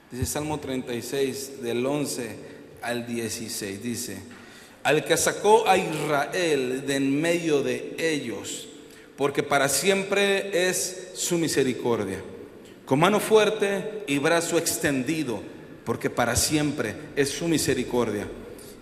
Dice Salmo 36, del 11 al 16. Dice: al que sacó a Israel de en medio de ellos, porque para siempre es su misericordia. Con mano fuerte y brazo extendido, porque para siempre es su misericordia.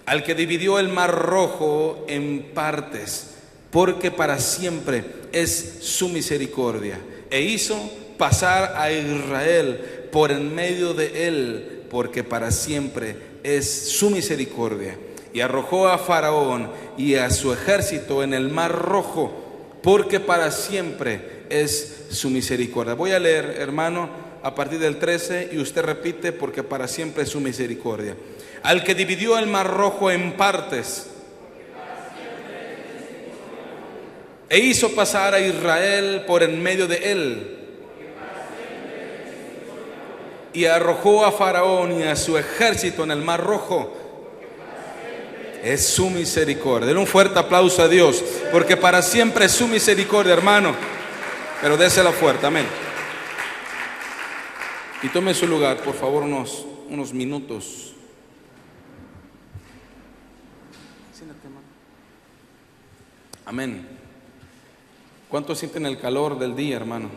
Al que dividió el mar rojo en partes, porque para siempre es su misericordia. E hizo pasar a Israel por en medio de él, porque para siempre es su misericordia. Y arrojó a Faraón y a su ejército en el mar rojo, porque para siempre es su misericordia. Voy a leer, hermano, a partir del 13, y usted repite: porque para siempre es su misericordia. Al que dividió el mar rojo en partes, e hizo pasar a Israel por en medio de él, y arrojó a Faraón y a su ejército en el mar rojo, es su misericordia. Den un fuerte aplauso a Dios, porque para siempre es su misericordia, hermano. Pero désela fuerte, amén. Y tome su lugar, por favor, unos minutos. Amén. ¿Cuántos sienten el calor del día, hermano?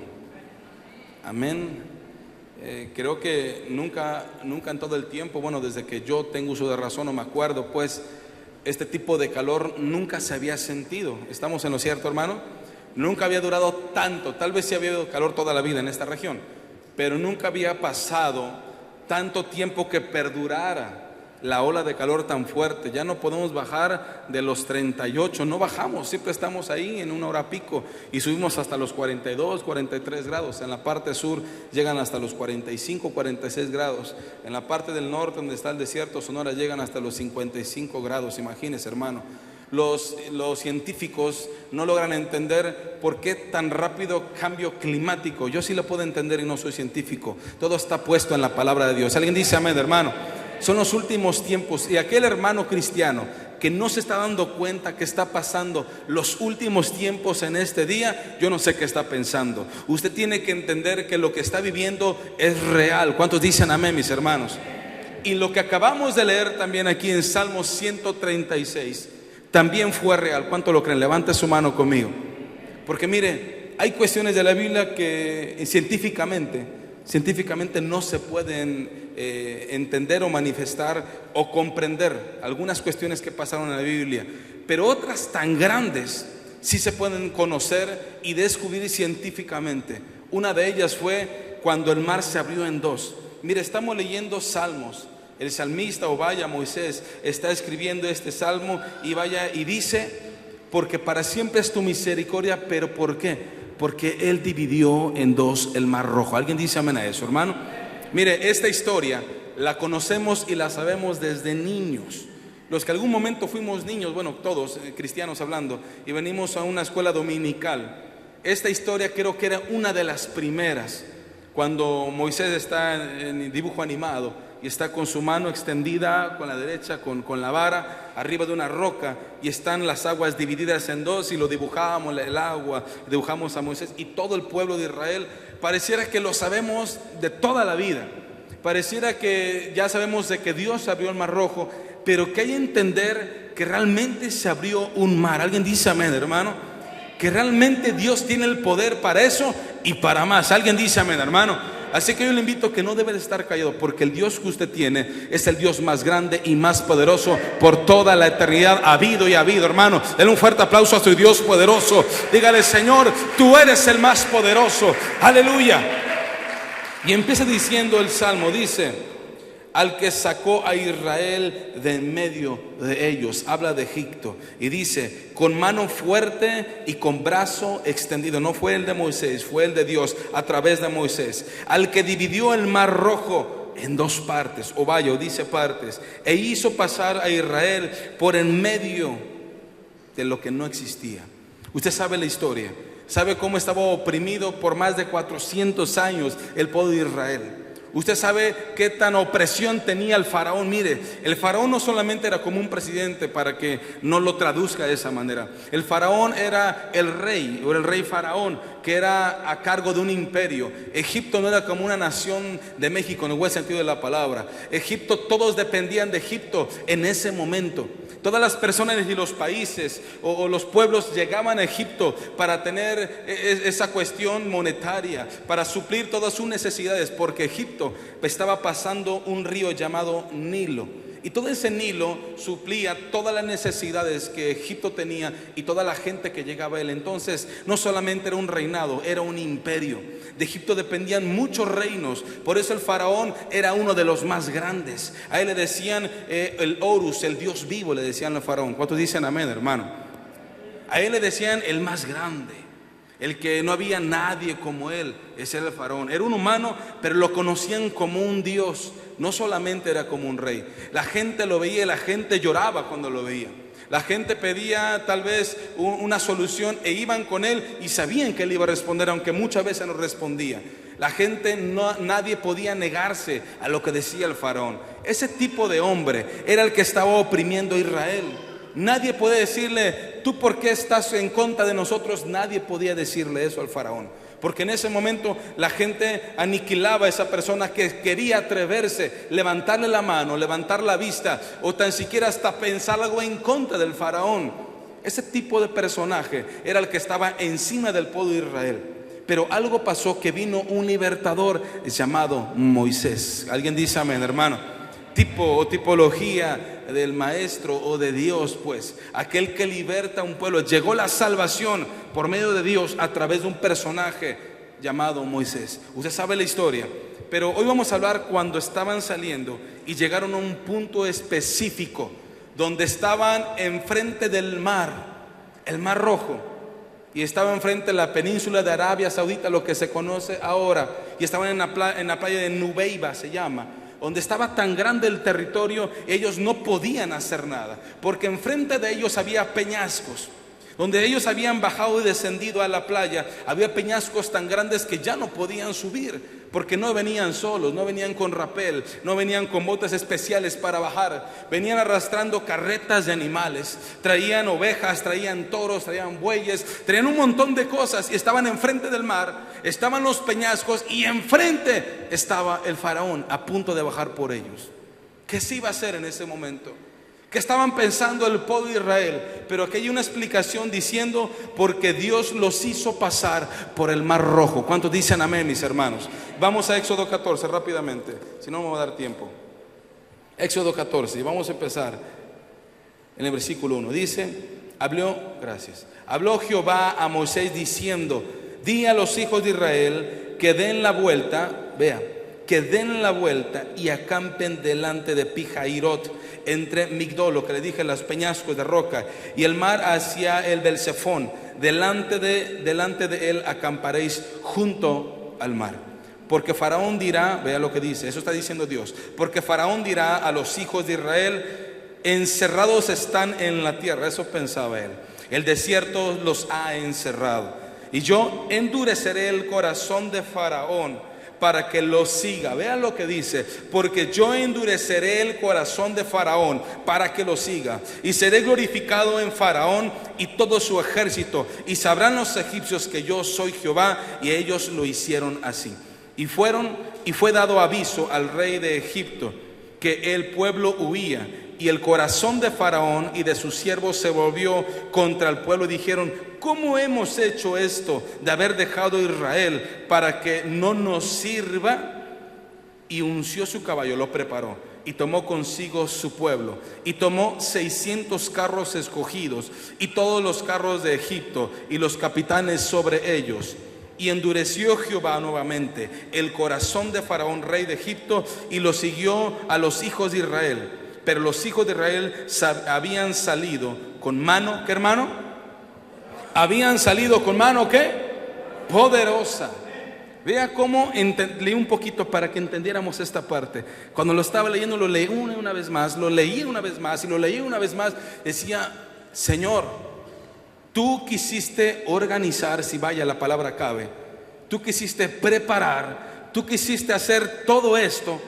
Amén. Creo que nunca en todo el tiempo, bueno, desde que yo tengo uso de razón, no me acuerdo, pues este tipo de calor nunca se había sentido. ¿Estamos en lo cierto, hermano? Nunca había durado tanto. Tal vez sí había habido calor toda la vida en esta región, pero nunca había pasado tanto tiempo que perdurara la ola de calor tan fuerte. Ya no podemos bajar de los 38, no bajamos, siempre estamos ahí en una hora pico, y subimos hasta los 42, 43 grados. En la parte sur llegan hasta los 45, 46 grados. En la parte del norte, donde está el desierto Sonora, llegan hasta los 55 grados. Imagínense, hermano. Los científicos no logran entender por qué tan rápido cambio climático. Yo sí lo puedo entender y no soy científico. Todo está puesto en la palabra de Dios. ¿Alguien dice amén, hermano? Son los últimos tiempos, y aquel hermano cristiano que no se está dando cuenta que está pasando los últimos tiempos en este día, yo no sé qué está pensando. Usted tiene que entender que lo que está viviendo es real. ¿Cuántos dicen amén, mis hermanos? Y lo que acabamos de leer también aquí en Salmo 136 también fue real. ¿Cuánto lo creen? Levante su mano conmigo. Porque mire, hay cuestiones de la Biblia que científicamente no se pueden entender o manifestar o comprender. Algunas cuestiones que pasaron en la Biblia, pero otras tan grandes sí se pueden conocer y descubrir científicamente. Una de ellas fue cuando el mar se abrió en dos. Mire, estamos leyendo Salmos. El salmista, o vaya, Moisés está escribiendo este salmo, y vaya y dice: porque para siempre es tu misericordia. ¿Pero por qué? Porque Él dividió en dos el mar rojo. ¿Alguien dice amén a eso, hermano? Mire, esta historia la conocemos y la sabemos desde niños. Los que algún momento fuimos niños, bueno, todos cristianos hablando, y venimos a una escuela dominical. Esta historia creo que era una de las primeras, cuando Moisés está en dibujo animado y está con su mano extendida con la derecha, con la vara, arriba de una roca, y están las aguas divididas en dos, y lo dibujábamos, el agua, dibujamos a Moisés y todo el pueblo de Israel. Pareciera que lo sabemos de toda la vida, pareciera que ya sabemos de que Dios abrió el mar rojo, pero que hay que entender que realmente se abrió un mar. ¿Alguien dice amén, hermano? Que realmente Dios tiene el poder para eso y para más. ¿Alguien dice amén, hermano? Así que yo le invito que no debe de estar callado, porque el Dios que usted tiene es el Dios más grande y más poderoso por toda la eternidad. Ha habido y ha habido, hermano. Denle un fuerte aplauso a su Dios poderoso. Dígale: Señor, tú eres el más poderoso. Aleluya. Y empieza diciendo el salmo, dice: al que sacó a Israel de en medio de ellos. Habla de Egipto y dice: con mano fuerte y con brazo extendido. No fue el de Moisés, fue el de Dios a través de Moisés. Al que dividió el mar rojo en dos partes, o vaya, o dice partes, e hizo pasar a Israel por en medio de lo que no existía. Usted sabe la historia, sabe cómo estaba oprimido por más de 400 años el pueblo de Israel. Usted sabe qué tan opresión tenía el faraón. Mire, el faraón no solamente era como un presidente, para que no lo traduzca de esa manera. El faraón era el rey, o el rey faraón, que era a cargo de un imperio. Egipto no era como una nación de México en el buen sentido de la palabra. Egipto, todos dependían de Egipto en ese momento. Todas las personas y los países o los pueblos llegaban a Egipto para tener esa cuestión monetaria, para suplir todas sus necesidades, porque Egipto estaba pasando un río llamado Nilo. Y todo ese Nilo suplía todas las necesidades que Egipto tenía y toda la gente que llegaba a él. Entonces no solamente era un reinado, era un imperio. De Egipto dependían muchos reinos. Por eso el faraón era uno de los más grandes. A él le decían el Horus, el Dios vivo, le decían al faraón. ¿Cuántos dicen amén, hermano? A él le decían el más grande, el que no había nadie como él. Ese era el faraón. Era un humano, pero lo conocían como un Dios. No solamente era como un rey. La gente lo veía y la gente lloraba cuando lo veía. La gente pedía tal vez una solución e iban con él y sabían que él iba a responder, aunque muchas veces no respondía. La gente, nadie podía negarse a lo que decía el faraón. Ese tipo de hombre era el que estaba oprimiendo a Israel. Nadie puede decirle, ¿tú por qué estás en contra de nosotros? Nadie podía decirle eso al faraón, porque en ese momento la gente aniquilaba a esa persona que quería atreverse, levantarle la mano, levantar la vista o tan siquiera hasta pensar algo en contra del faraón. Ese tipo de personaje era el que estaba encima del pueblo de Israel. Pero algo pasó, que vino un libertador llamado Moisés. ¿Alguien dice amén, hermano? Tipo o tipología del maestro o de Dios, pues aquel que liberta a un pueblo. Llegó la salvación por medio de Dios a través de un personaje llamado Moisés. Usted sabe la historia, pero hoy vamos a hablar cuando estaban saliendo y llegaron a un punto específico donde estaban enfrente del mar, el Mar Rojo, y estaban enfrente de la península de Arabia Saudita, lo que se conoce ahora, y estaban en la playa de Nubeiba, se llama, donde estaba tan grande el territorio. Ellos no podían hacer nada, porque enfrente de ellos había peñascos. Donde ellos habían bajado y descendido a la playa, había peñascos tan grandes que ya no podían subir, porque no venían solos, no venían con rapel, no venían con botes especiales para bajar. Venían arrastrando carretas de animales, traían ovejas, traían toros, traían bueyes, traían un montón de cosas, y estaban enfrente del mar, estaban los peñascos, y enfrente estaba el faraón a punto de bajar por ellos. ¿Qué se iba a hacer en ese momento? ¿Qué estaban pensando el pueblo de Israel? Pero aquí hay una explicación diciendo, porque Dios los hizo pasar por el Mar Rojo. ¿Cuántos dicen amén, mis hermanos? Vamos a Éxodo 14 rápidamente, si no me va a dar tiempo. Éxodo 14, y vamos a empezar en el versículo 1. Dice, habló Jehová a Moisés diciendo, di a los hijos de Israel que den la vuelta, que den la vuelta y acampen delante de Pijairot, entre Migdol, lo que le dije, los peñascos de roca, y el mar hacia el Belzefón. Delante de él acamparéis junto al mar. Porque Faraón dirá, vea lo que dice, eso está diciendo Dios, porque Faraón dirá a los hijos de Israel, encerrados están en la tierra. Eso pensaba él, el desierto los ha encerrado, y yo endureceré el corazón de Faraón para que lo siga. Vean lo que dice, porque yo endureceré el corazón de Faraón para que lo siga, y seré glorificado en Faraón y todo su ejército, y sabrán los egipcios que yo soy Jehová. Y ellos lo hicieron así. Y fue dado aviso al rey de Egipto que el pueblo huía, y el corazón de Faraón y de sus siervos se volvió contra el pueblo, y dijeron, ¿cómo hemos hecho esto de haber dejado a Israel para que no nos sirva? Y unció su caballo, lo preparó, y tomó consigo su pueblo, y tomó 600 carros escogidos, y todos los carros de Egipto, y los capitanes sobre ellos. Y endureció Jehová nuevamente el corazón de Faraón, rey de Egipto, y lo siguió a los hijos de Israel. Pero los hijos de Israel habían salido con mano, ¿qué, hermano? Habían salido con mano, ¿qué? Poderosa. Vea cómo leí un poquito para que entendiéramos esta parte. Cuando lo estaba leyendo, lo leí una vez más, lo leí una vez más y lo leí una vez más. Decía, Señor, tú quisiste organizar, si vaya la palabra cabe, tú quisiste preparar, tú quisiste hacer todo esto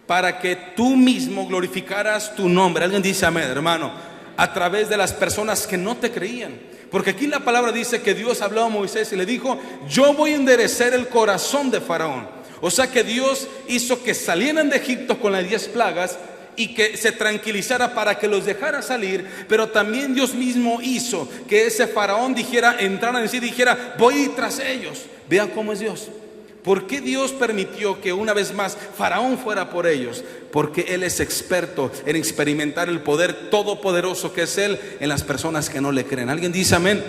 para que tú mismo glorificaras tu nombre. Alguien dice amén, hermano, a través de las personas que no te creían. Porque aquí la palabra dice que Dios habló a Moisés y le dijo: yo voy a enderecer el corazón de Faraón. O sea que Dios hizo que salieran de Egipto con las 10 plagas y que se tranquilizara para que los dejara salir. Pero también Dios mismo hizo que ese Faraón dijera, entrara en sí y dijera: voy a ir tras ellos. Vean cómo es Dios. ¿Por qué Dios permitió que una vez más Faraón fuera por ellos? Porque Él es experto en experimentar el poder todopoderoso que es Él en las personas que no le creen. ¿Alguien dice amén?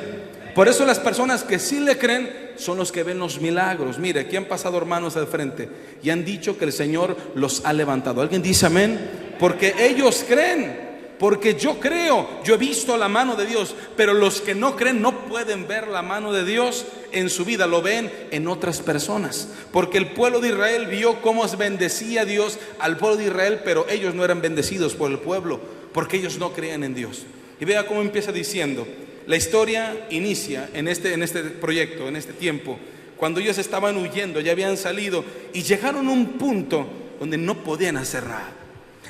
Por eso las personas que sí le creen son los que ven los milagros. Mire, aquí han pasado hermanos al frente y han dicho que el Señor los ha levantado. ¿Alguien dice amén? Porque ellos creen. Porque yo creo, yo he visto la mano de Dios. Pero los que no creen no pueden ver la mano de Dios en su vida, lo ven en otras personas. Porque el pueblo de Israel vio cómo bendecía Dios al pueblo de Israel, pero ellos no eran bendecidos por el pueblo, porque ellos no creían en Dios. Y vea cómo empieza diciendo. La historia inicia en este proyecto, en este tiempo, cuando ellos estaban huyendo, ya habían salido y llegaron a un punto donde no podían hacer nada.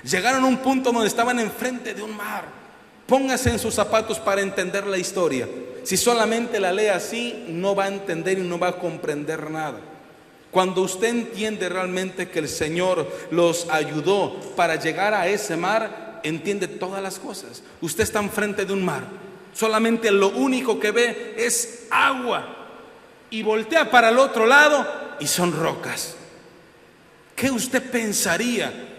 Llegaron a un punto donde estaban enfrente de un mar. Póngase en sus zapatos para entender la historia. Si solamente la lee así, no va a entender y no va a comprender nada. Cuando usted entiende realmente que el Señor los ayudó para llegar a ese mar, entiende todas las cosas. Usted está enfrente de un mar. Solamente lo único que ve es agua. Y voltea para el otro lado y son rocas. ¿Qué usted pensaría?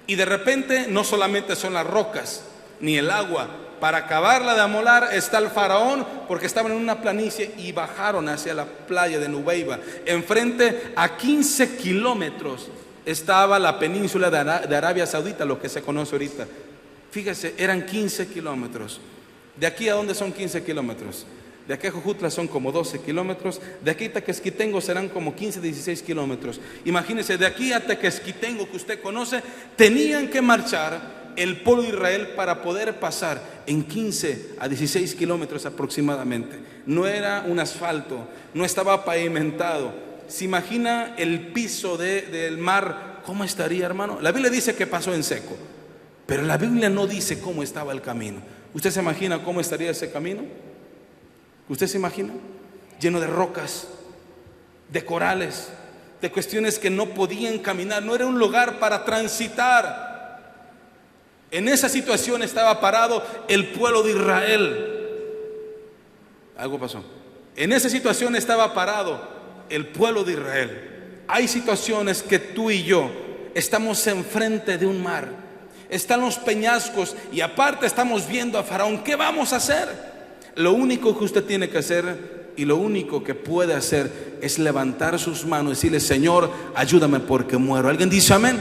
Y de repente no solamente son las rocas ni el agua. Para acabarla de amolar está el faraón, porque estaban en una planicie y bajaron hacia la playa de Nubeiba. Enfrente, a 15 kilómetros, estaba la península de Arabia Saudita, lo que se conoce ahorita. Fíjese, eran 15 kilómetros. ¿De aquí a dónde son 15 kilómetros? De aquí a Jojutla son como 12 kilómetros. De aquí a Tequesquitengo serán como 15, 16 kilómetros. Imagínense, de aquí a Tequesquitengo, que usted conoce, tenían que marchar el pueblo de Israel para poder pasar en 15 a 16 kilómetros aproximadamente. No era un asfalto, no estaba pavimentado. ¿Se imagina el piso del mar? ¿Cómo estaría, hermano? La Biblia dice que pasó en seco, pero la Biblia no dice cómo estaba el camino. ¿Usted se imagina cómo estaría ese camino? ¿Usted se imagina? Lleno de rocas, de corales, de cuestiones que no podían caminar. No era un lugar para transitar. En esa situación estaba parado el pueblo de Israel. Algo pasó. En esa situación estaba parado el pueblo de Israel. Hay situaciones que tú y yo estamos enfrente de un mar. Están los peñascos y aparte estamos viendo a Faraón. ¿Qué vamos a hacer? Lo único que usted tiene que hacer y lo único que puede hacer es levantar sus manos y decirle: Señor, ayúdame porque muero. ¿Alguien dice amén?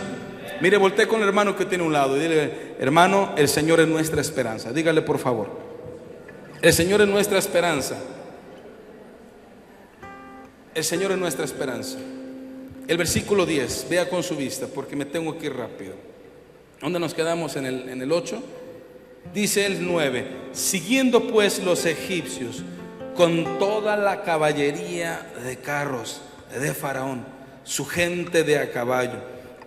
Mire, voltee con el hermano que tiene a un lado y dile: hermano, el Señor es nuestra esperanza. Dígale, por favor: el Señor es nuestra esperanza. El Señor es nuestra esperanza. El versículo 10, vea con su vista porque me tengo que ir rápido. ¿Dónde nos quedamos? En el 8. Dice el 9: siguiendo pues los egipcios con toda la caballería de carros de Faraón, su gente de a caballo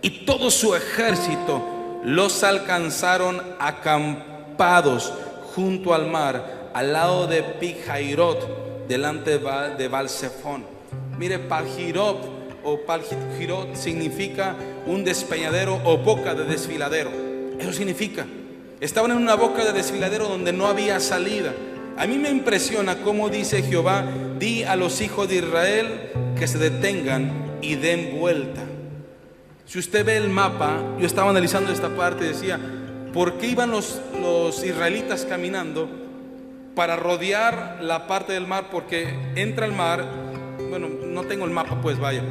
y todo su ejército, los alcanzaron acampados junto al mar, al lado de Pi-Hairot, delante de Baal-Zephón. Mire, Pal-Hirot o Pal-Hirot significa un despeñadero o boca de desfiladero. Eso significa. Estaban en una boca de desfiladero donde no había salida. A mí me impresiona cómo dice Jehová: di a los hijos de Israel que se detengan y den vuelta. Si usted ve el mapa, yo estaba analizando esta parte y decía: ¿por qué iban los israelitas caminando? Para rodear la parte del mar, porque entra el mar. Bueno, no tengo el mapa, pues vaya,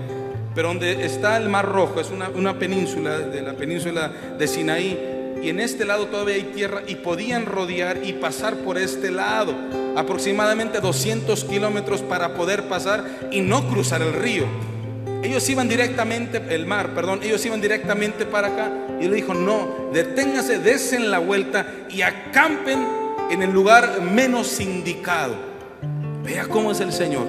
pero donde está el mar Rojo es una península, de la península de Sinaí. Y en este lado todavía hay tierra y podían rodear y pasar por este lado, aproximadamente 200 kilómetros para poder pasar y no cruzar el río. Ellos iban directamente, ellos iban directamente para acá. Y él dijo: no, deténganse, desen la vuelta y acampen en el lugar menos indicado. Vea cómo es el Señor.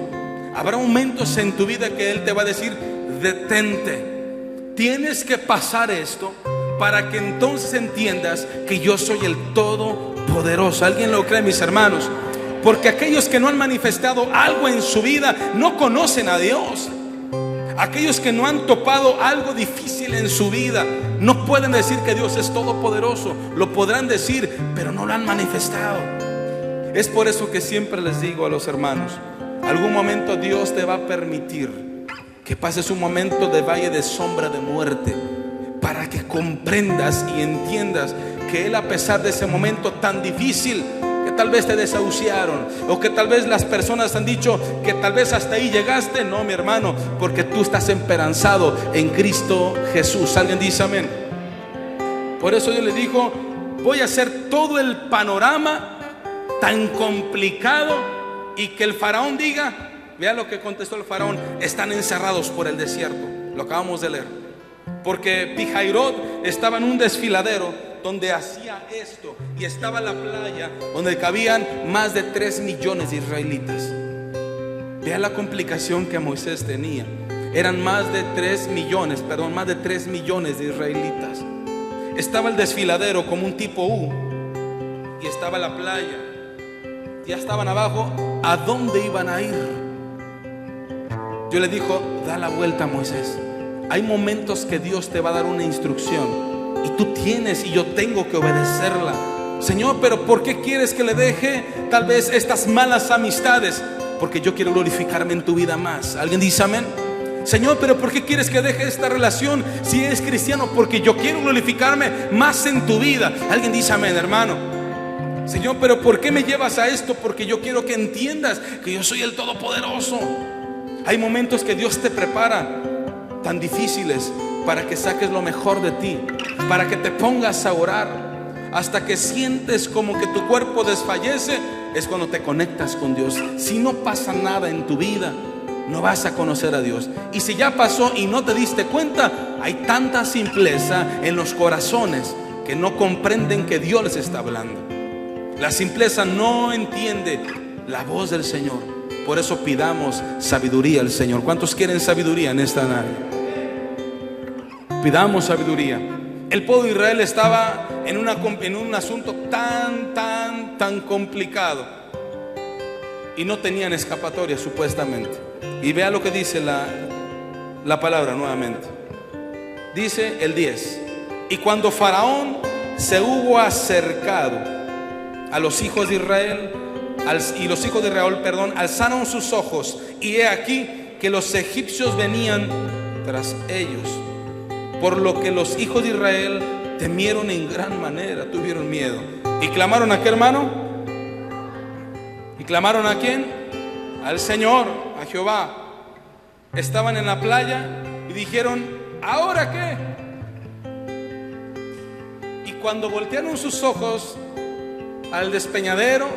Habrá momentos en tu vida que Él te va a decir: detente, tienes que pasar esto, para que entonces entiendas que yo soy el Todopoderoso. ¿Alguien lo cree, mis hermanos? Porque aquellos que no han manifestado algo en su vida no conocen a Dios. Aquellos que no han topado algo difícil en su vida no pueden decir que Dios es todopoderoso. Lo podrán decir, pero no lo han manifestado. Es por eso que siempre les digo a los hermanos, algún momento Dios te va a permitir que pases un momento de valle de sombra de muerte, para que comprendas y entiendas que Él, a pesar de ese momento tan difícil, que tal vez te desahuciaron, o que tal vez las personas han dicho que tal vez hasta ahí llegaste, no, mi hermano, porque tú estás esperanzado en Cristo Jesús. ¿Alguien dice amén? Por eso Dios le dijo, voy a hacer todo el panorama tan complicado, y que el faraón diga, vea lo que contestó el faraón: están encerrados por el desierto. Lo acabamos de leer. Porque Pihairot estaba en un desfiladero donde hacía esto, y estaba la playa donde cabían más de 3 millones de israelitas. Vea la complicación que Moisés tenía. Eran más de 3 millones de israelitas. Estaba el desfiladero como un tipo U, y estaba la playa. Ya estaban abajo. ¿A dónde iban a ir? Yo le dijo, da la vuelta, Moisés. Hay momentos que Dios te va a dar una instrucción, y tú tienes y yo tengo que obedecerla. Señor, pero ¿por qué quieres que le deje tal vez estas malas amistades? Porque yo quiero glorificarme en tu vida más. ¿Alguien dice amén? Señor, pero ¿por qué quieres que deje esta relación si eres cristiano? Porque yo quiero glorificarme más en tu vida. ¿Alguien dice amén, hermano? Señor, pero ¿por qué me llevas a esto? Porque yo quiero que entiendas que yo soy el Todopoderoso. Hay momentos que Dios te prepara tan difíciles para que saques lo mejor de ti, para que te pongas a orar hasta que sientes como que tu cuerpo desfallece. Es cuando te conectas con Dios. Si no pasa nada en tu vida, no vas a conocer a Dios. Y si ya pasó y no te diste cuenta, hay tanta simpleza en los corazones que no comprenden que Dios les está hablando. La simpleza no entiende la voz del Señor. Por eso pidamos sabiduría al Señor. ¿Cuántos quieren sabiduría en esta área? Pidamos sabiduría. El pueblo de Israel estaba en un asunto tan complicado, y no tenían escapatoria supuestamente. Y vea lo que dice la palabra nuevamente. Dice el 10: y cuando Faraón se hubo acercado a los hijos de Israel, los hijos de Israel, alzaron sus ojos, y he aquí que los egipcios venían tras ellos, por lo que los hijos de Israel temieron en gran manera, tuvieron miedo. ¿Y clamaron a qué, hermano? ¿Y clamaron a quién? Al Señor, a Jehová. Estaban en la playa y dijeron, ¿ahora qué? Y cuando voltearon sus ojos al despeñadero,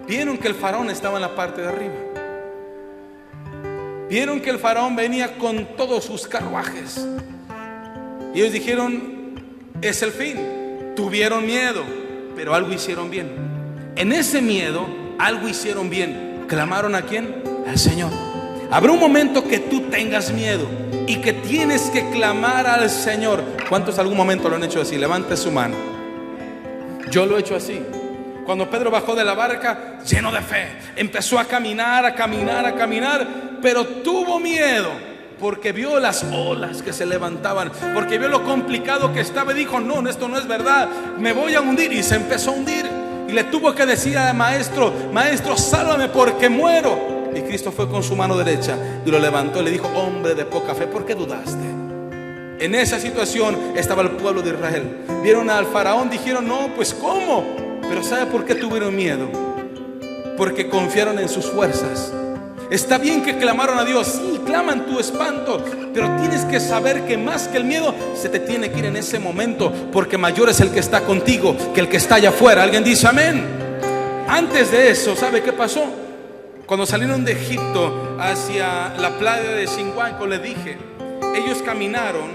vieron que el faraón estaba en la parte de arriba. Vieron que el faraón venía con todos sus carruajes. Y ellos dijeron, es el fin. Tuvieron miedo, pero algo hicieron bien. En ese miedo, algo hicieron bien. ¿Clamaron a quién? Al Señor. Habrá un momento que tú tengas miedo y que tienes que clamar al Señor. ¿Cuántos algún momento lo han hecho así? Levante su mano. Yo lo he hecho así. Cuando Pedro bajó de la barca lleno de fe, empezó a caminar, pero tuvo miedo porque vio las olas que se levantaban, porque vio lo complicado que estaba y dijo, no, esto no es verdad, me voy a hundir. Y se empezó a hundir y le tuvo que decir al maestro, sálvame porque muero. Y Cristo fue con su mano derecha y lo levantó y le dijo, hombre de poca fe, ¿por qué dudaste? En esa situación estaba el pueblo de Israel. Vieron al faraón, dijeron, no, pues ¿cómo? Pero ¿sabe por qué tuvieron miedo? Porque confiaron en sus fuerzas. Está bien que clamaron a Dios, sí, claman tu espanto, pero tienes que saber que más que el miedo se te tiene que ir en ese momento, porque mayor es el que está contigo que el que está allá afuera. ¿Alguien dice amén? Antes de eso, ¿sabe qué pasó? Cuando salieron de Egipto hacia la playa de Singuanco, le dije, ellos caminaron,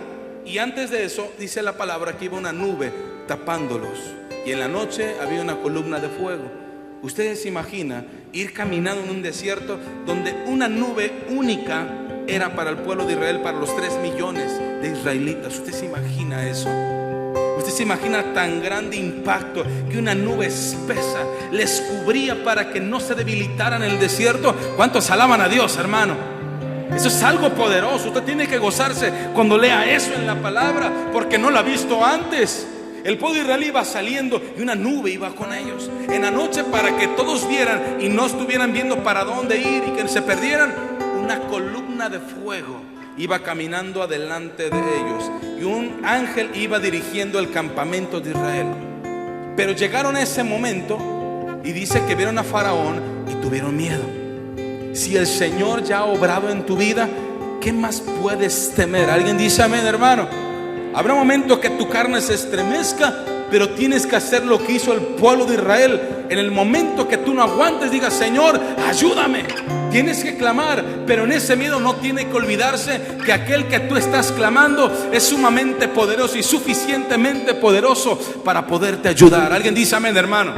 y antes de eso dice la palabra que iba una nube tapándolos, y en la noche había una columna de fuego. Ustedes se imaginan ir caminando en un desierto donde una nube única era para el pueblo de Israel, para los 3 millones de israelitas. ¿Usted se imagina eso? ¿Usted se imagina tan grande impacto que una nube espesa les cubría para que no se debilitaran en el desierto? ¿Cuántos alaban a Dios, hermano? Eso es algo poderoso. Usted tiene que gozarse cuando lea eso en la palabra, porque no lo ha visto antes. El pueblo de Israel iba saliendo y una nube iba con ellos en la noche para que todos vieran y no estuvieran viendo para dónde ir y que se perdieran. Una columna de fuego iba caminando adelante de ellos y un ángel iba dirigiendo el campamento de Israel. Pero llegaron a ese momento y dice que vieron a Faraón y tuvieron miedo. Si el Señor ya ha obrado en tu vida, ¿qué más puedes temer? Alguien dice amén, hermano. Habrá un momento que tu carne se estremezca, pero tienes que hacer lo que hizo el pueblo de Israel. En el momento que tú no aguantes, digas: Señor, ayúdame. Tienes que clamar, pero en ese miedo no tiene que olvidarse que aquel que tú estás clamando es sumamente poderoso y suficientemente poderoso para poderte ayudar. Alguien dice amén, hermano.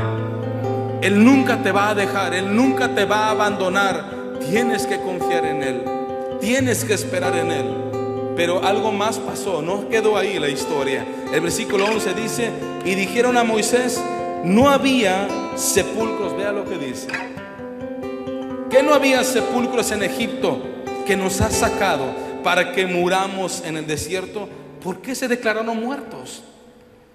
Él nunca te va a dejar, Él nunca te va a abandonar. Tienes que confiar en Él, tienes que esperar en Él. Pero algo más pasó, no quedó ahí la historia. El versículo 11 dice: y dijeron a Moisés, no había sepulcros. Vea lo que dice: que no había sepulcros en Egipto, que nos has sacado para que muramos en el desierto. ¿Por qué se declararon muertos?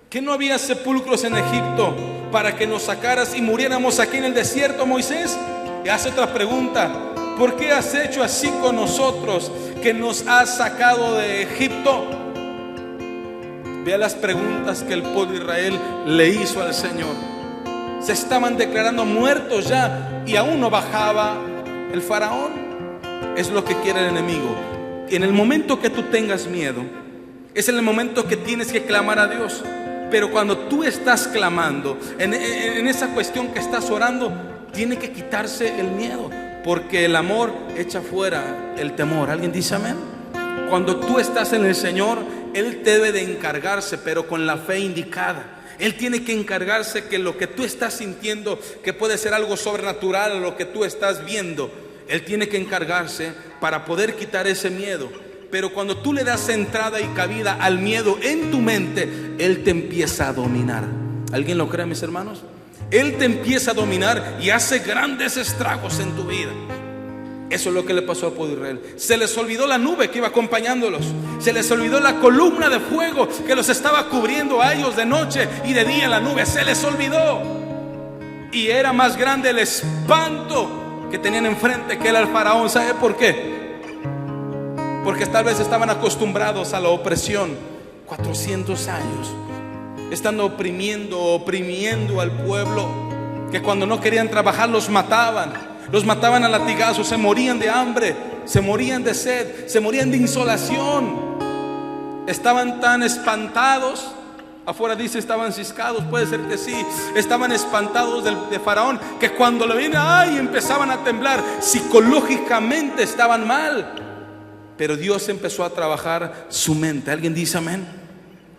Que no había sepulcros en Egipto para que nos sacaras y muriéramos aquí en el desierto, Moisés. Y hace otra pregunta: ¿por qué has hecho así con nosotros, que nos has sacado de Egipto? Vea las preguntas que el pueblo de Israel le hizo al Señor. Se estaban declarando muertos ya y aún no bajaba el faraón. Es lo que quiere el enemigo. En el momento que tú tengas miedo, es en el momento que tienes que clamar a Dios. Pero cuando tú estás clamando, en esa cuestión que estás orando, tiene que quitarse el miedo, porque el amor echa fuera el temor. ¿Alguien dice amén? Cuando tú estás en el Señor, Él debe de encargarse, pero con la fe indicada. Él tiene que encargarse que lo que tú estás sintiendo, que puede ser algo sobrenatural, lo que tú estás viendo, Él tiene que encargarse para poder quitar ese miedo. Pero cuando tú le das entrada y cabida al miedo en tu mente, Él te empieza a dominar. ¿Alguien lo cree, mis hermanos? Él te empieza a dominar y hace grandes estragos en tu vida. Eso es lo que le pasó al pueblo de Israel. Se les olvidó la nube que iba acompañándolos. Se les olvidó la columna de fuego que los estaba cubriendo a ellos de noche y de día en la nube. Se les olvidó. Y era más grande el espanto que tenían enfrente que era el faraón. ¿Sabe por qué? Porque tal vez estaban acostumbrados a la opresión. 400 años estando oprimiendo al pueblo, que cuando no querían trabajar los mataban a latigazos, se morían de hambre, se morían de sed, se morían de insolación. Estaban tan espantados, afuera dice estaban ciscados, puede ser que sí, estaban espantados de Faraón, que cuando le viene, ay, empezaban a temblar, psicológicamente estaban mal. Pero Dios empezó a trabajar su mente. ¿Alguien dice amén?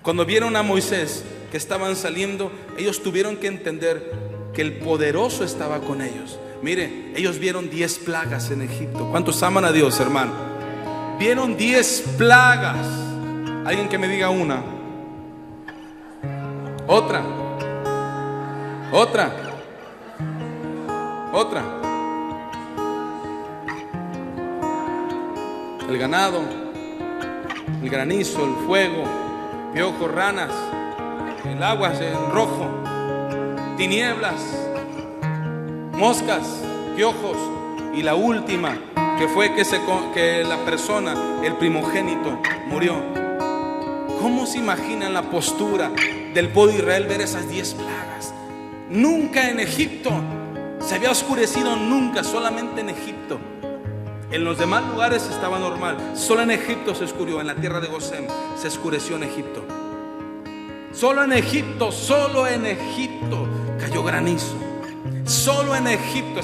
Cuando vieron a Moisés que estaban saliendo, ellos tuvieron que entender que el poderoso estaba con ellos. Mire, ellos vieron 10 plagas en Egipto. ¿Cuántos aman a Dios, hermano? Vieron 10 plagas. Alguien que me diga una. Otra. El ganado, el granizo, el fuego, piojos, ranas, el agua en rojo, tinieblas, moscas, piojos, y la última que fue que la persona, el primogénito, murió. ¿Cómo se imaginan la postura del pueblo de Israel ver esas 10 plagas? Nunca en Egipto se había oscurecido, nunca, solamente en Egipto. En los demás lugares estaba normal, solo en Egipto se oscureció. En la tierra de Gosén se oscureció en Egipto. Solo en Egipto cayó granizo. Solo en Egipto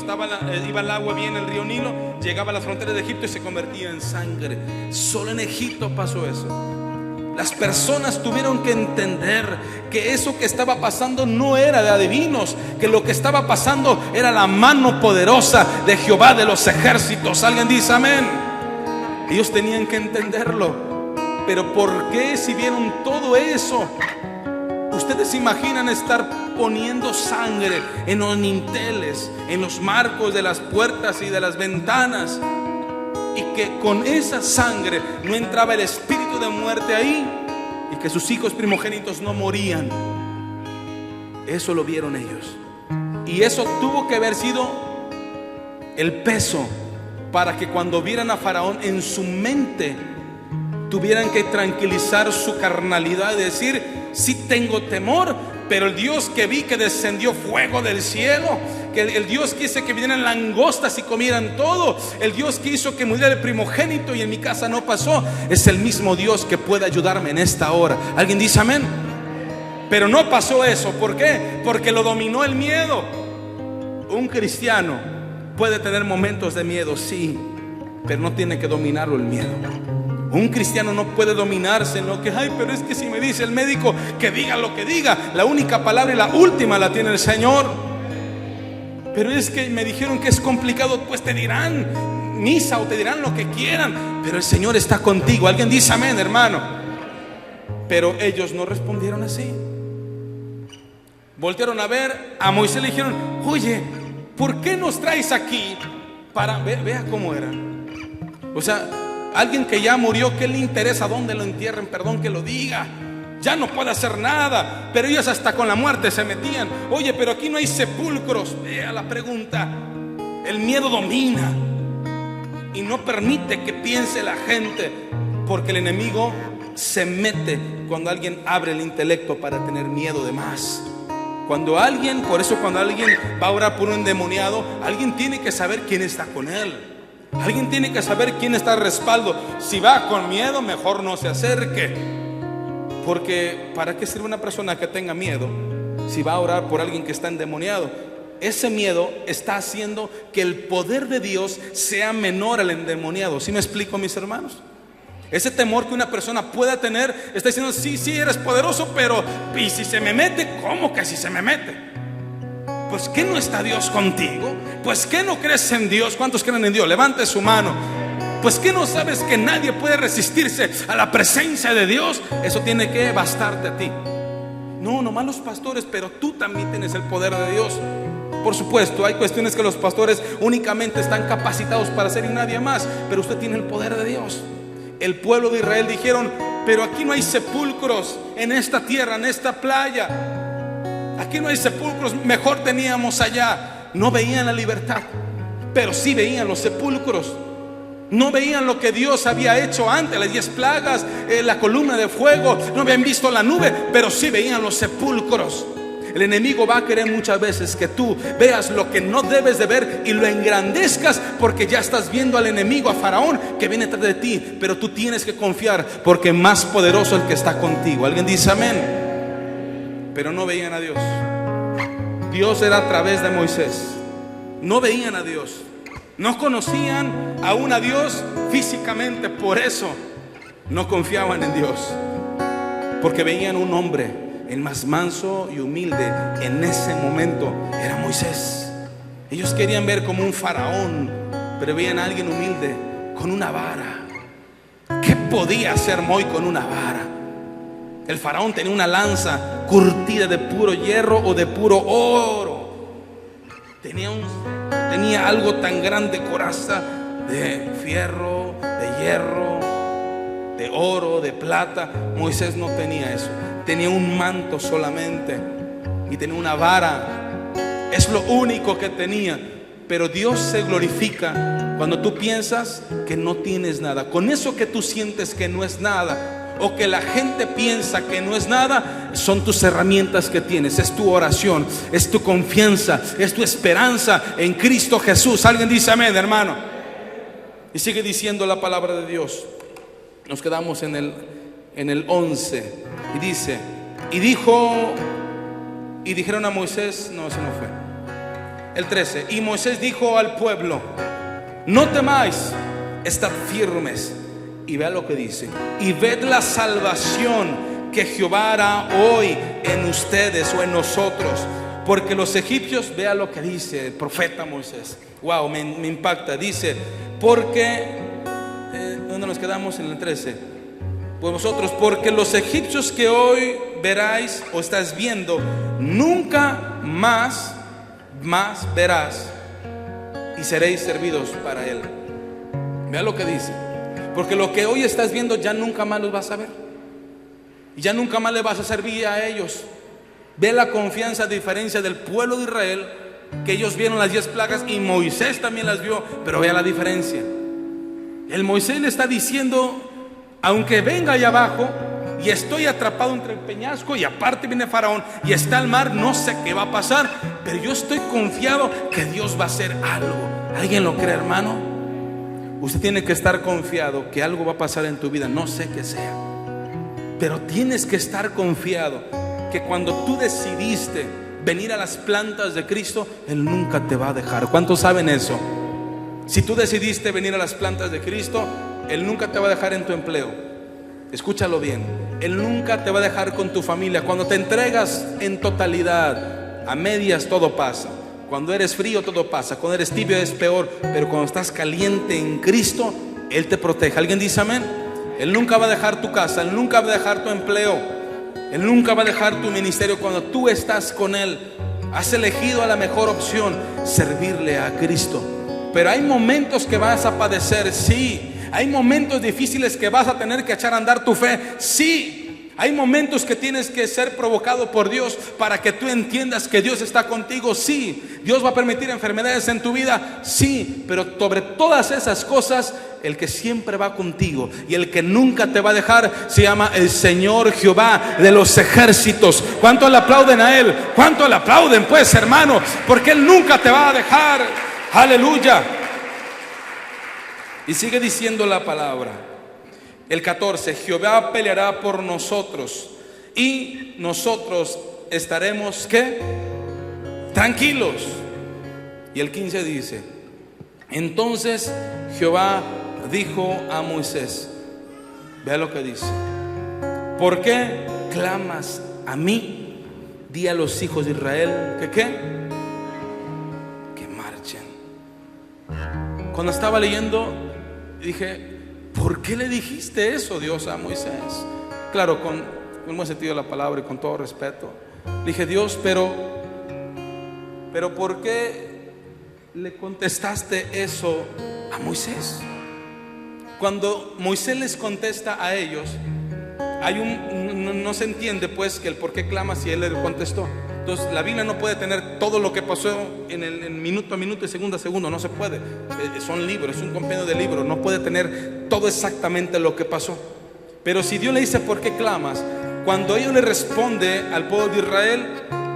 iba el agua bien, el río Nilo, llegaba a las fronteras de Egipto y se convertía en sangre. Solo en Egipto pasó eso. Las personas tuvieron que entender que eso que estaba pasando no era de adivinos, que lo que estaba pasando era la mano poderosa de Jehová de los ejércitos. Alguien dice amén. Ellos tenían que entenderlo. Pero ¿por qué, si vieron todo eso, Ustedes se imaginan estar poniendo sangre en los dinteles, en los marcos de las puertas y de las ventanas, y que con esa sangre no entraba el espíritu de muerte ahí, y que sus hijos primogénitos no morían. Eso lo vieron ellos, y eso tuvo que haber sido el peso para que cuando vieran a Faraón, en su mente tuvieran que tranquilizar su carnalidad y decir: sí tengo temor, pero el Dios que vi que descendió fuego del cielo, que el Dios que hizo que vinieran langostas y comieran todo, el Dios que hizo que muriera el primogénito y en mi casa no pasó, es el mismo Dios que puede ayudarme en esta hora. ¿Alguien dice amén? Pero no pasó eso. ¿Por qué? Porque lo dominó el miedo. Un cristiano puede tener momentos de miedo, sí, pero no tiene que dominarlo el miedo. Un cristiano no puede dominarse en lo que, ay, pero es que si me dice el médico que diga lo que diga, la única palabra y la última la tiene el Señor. Pero es que me dijeron que es complicado, pues te dirán misa o te dirán lo que quieran, pero el Señor está contigo. Alguien dice amén, hermano. Pero ellos no respondieron así. Voltearon a ver a Moisés, le dijeron: oye, ¿por qué nos traes aquí? Vea cómo era. O sea, alguien que ya murió, ¿qué le interesa dónde lo entierren? Perdón que lo diga, ya no puede hacer nada. Pero ellos hasta con la muerte se metían. Oye, pero aquí no hay sepulcros. Vea la pregunta. El miedo domina y no permite que piense la gente, porque el enemigo se mete cuando alguien abre el intelecto para tener miedo de más. Por eso cuando alguien va a orar por un endemoniado, alguien tiene que saber quién está con él. Alguien tiene que saber quién está al respaldo. Si va con miedo, mejor no se acerque. Porque ¿para qué sirve una persona que tenga miedo si va a orar por alguien que está endemoniado? Ese miedo está haciendo que el poder de Dios sea menor al endemoniado. ¿Sí me explico, mis hermanos? Ese temor que una persona pueda tener está diciendo: sí, eres poderoso, pero ¿y si se me mete? ¿Cómo que si se me mete? Pues ¿qué no está Dios contigo? Pues ¿qué no crees en Dios? ¿Cuántos creen en Dios? Levante su mano. Pues ¿qué no sabes que nadie puede resistirse a la presencia de Dios? Eso tiene que bastarte a ti. No, nomás los pastores, pero tú también tienes el poder de Dios. Por supuesto, hay cuestiones que los pastores únicamente están capacitados para hacer y nadie más, pero usted tiene el poder de Dios. El pueblo de Israel dijeron: pero aquí no hay sepulcros en esta tierra, en esta playa. Aquí no hay sepulcros, mejor teníamos allá. No veían la libertad, pero sí veían los sepulcros. No veían lo que Dios había hecho antes, las 10 plagas, la columna de fuego. No habían visto la nube, pero sí veían los sepulcros. El enemigo va a querer muchas veces que tú veas lo que no debes de ver y lo engrandezcas, porque ya estás viendo al enemigo, a Faraón, que viene detrás de ti. Pero tú tienes que confiar, porque más poderoso el que está contigo. ¿Alguien dice amén? Pero no veían a Dios. Dios era a través de Moisés. No veían a Dios. No conocían aún a Dios físicamente. Por eso no confiaban en Dios, porque veían un hombre. El más manso y humilde en ese momento era Moisés. Ellos querían ver como un faraón, pero veían a alguien humilde con una vara. ¿Qué podía hacer Moisés con una vara? El faraón tenía una lanza curtida de puro hierro o de puro oro. Tenía algo tan grande, coraza de fierro, de hierro, de oro, de plata. Moisés no tenía eso. Tenía un manto solamente y tenía una vara. Es lo único que tenía. Pero Dios se glorifica cuando tú piensas que no tienes nada. Con eso que tú sientes que no es nada, o que la gente piensa que no es nada, son tus herramientas que tienes. Es tu oración, es tu confianza, es tu esperanza en Cristo Jesús. Alguien dice amén, hermano. Y sigue diciendo la palabra de Dios. Nos quedamos en el 11. Y dice: y dijeron a Moisés, no, ese no fue. El 13. Y Moisés dijo al pueblo: no temáis, estad firmes. Y vea lo que dice: y ved la salvación que Jehová hará hoy en ustedes o en nosotros. Porque los egipcios, vea lo que dice el profeta Moisés. Wow, me impacta. Dice: porque, ¿dónde nos quedamos? En el 13. Pues vosotros, porque los egipcios que hoy veráis o estás viendo, nunca más verás y seréis servidos para Él. Vea lo que dice. Porque lo que hoy estás viendo ya nunca más los vas a ver. Y ya nunca más le vas a servir a ellos. Ve la confianza, a diferencia del pueblo de Israel, que ellos vieron las 10 plagas y Moisés también las vio. Pero vea la diferencia. El Moisés le está diciendo: aunque venga allá abajo y estoy atrapado entre el peñasco y aparte viene Faraón y está el mar, no sé qué va a pasar, pero yo estoy confiado que Dios va a hacer algo. ¿Alguien lo cree, hermano? Usted tiene que estar confiado que algo va a pasar en tu vida, no sé qué sea, pero tienes que estar confiado que cuando tú decidiste venir a las plantas de Cristo, Él nunca te va a dejar. ¿Cuántos saben eso? Si tú decidiste venir a las plantas de Cristo, Él nunca te va a dejar en tu empleo. Escúchalo bien. Él nunca te va a dejar con tu familia. Cuando te entregas en totalidad, a medias todo pasa. Cuando eres frío todo pasa. Cuando eres tibio es peor. Pero cuando estás caliente en Cristo, Él te protege. ¿Alguien dice amén? Él nunca va a dejar tu casa. Él nunca va a dejar tu empleo. Él nunca va a dejar tu ministerio. Cuando tú estás con Él, has elegido a la mejor opción: servirle a Cristo. Pero hay momentos que vas a padecer, sí. Hay momentos difíciles que vas a tener que echar a andar tu fe, sí. Hay momentos que tienes que ser provocado por Dios para que tú entiendas que Dios está contigo, sí. Dios va a permitir enfermedades en tu vida, sí. Pero sobre todas esas cosas, el que siempre va contigo y el que nunca te va a dejar se llama el Señor Jehová de los ejércitos. ¿Cuánto le aplauden a Él? ¿Cuánto le aplauden, pues, hermano? Porque Él nunca te va a dejar. Aleluya. Y sigue diciendo la palabra, el 14: Jehová peleará por nosotros y nosotros estaremos, ¿qué? Tranquilos. Y el 15 dice: entonces Jehová dijo a Moisés, vea lo que dice: ¿por qué clamas a mí? Di a los hijos de Israel que ¿qué? Que marchen. Cuando estaba leyendo, dije: ¿por qué le dijiste eso, Dios, a Moisés? Claro, con el buen sentido de la palabra y con todo respeto. Le dije: Dios, pero ¿por qué le contestaste eso a Moisés? Cuando Moisés les contesta a ellos, no se entiende pues que el por qué clama si él le contestó. Entonces la Biblia no puede tener todo lo que pasó en minuto a minuto y segundo a segundo, no se puede. Son libros, es un compendio de libros, no puede tener todo exactamente lo que pasó. Pero si Dios le dice ¿por qué clamas? Cuando ellos le responde al pueblo de Israel,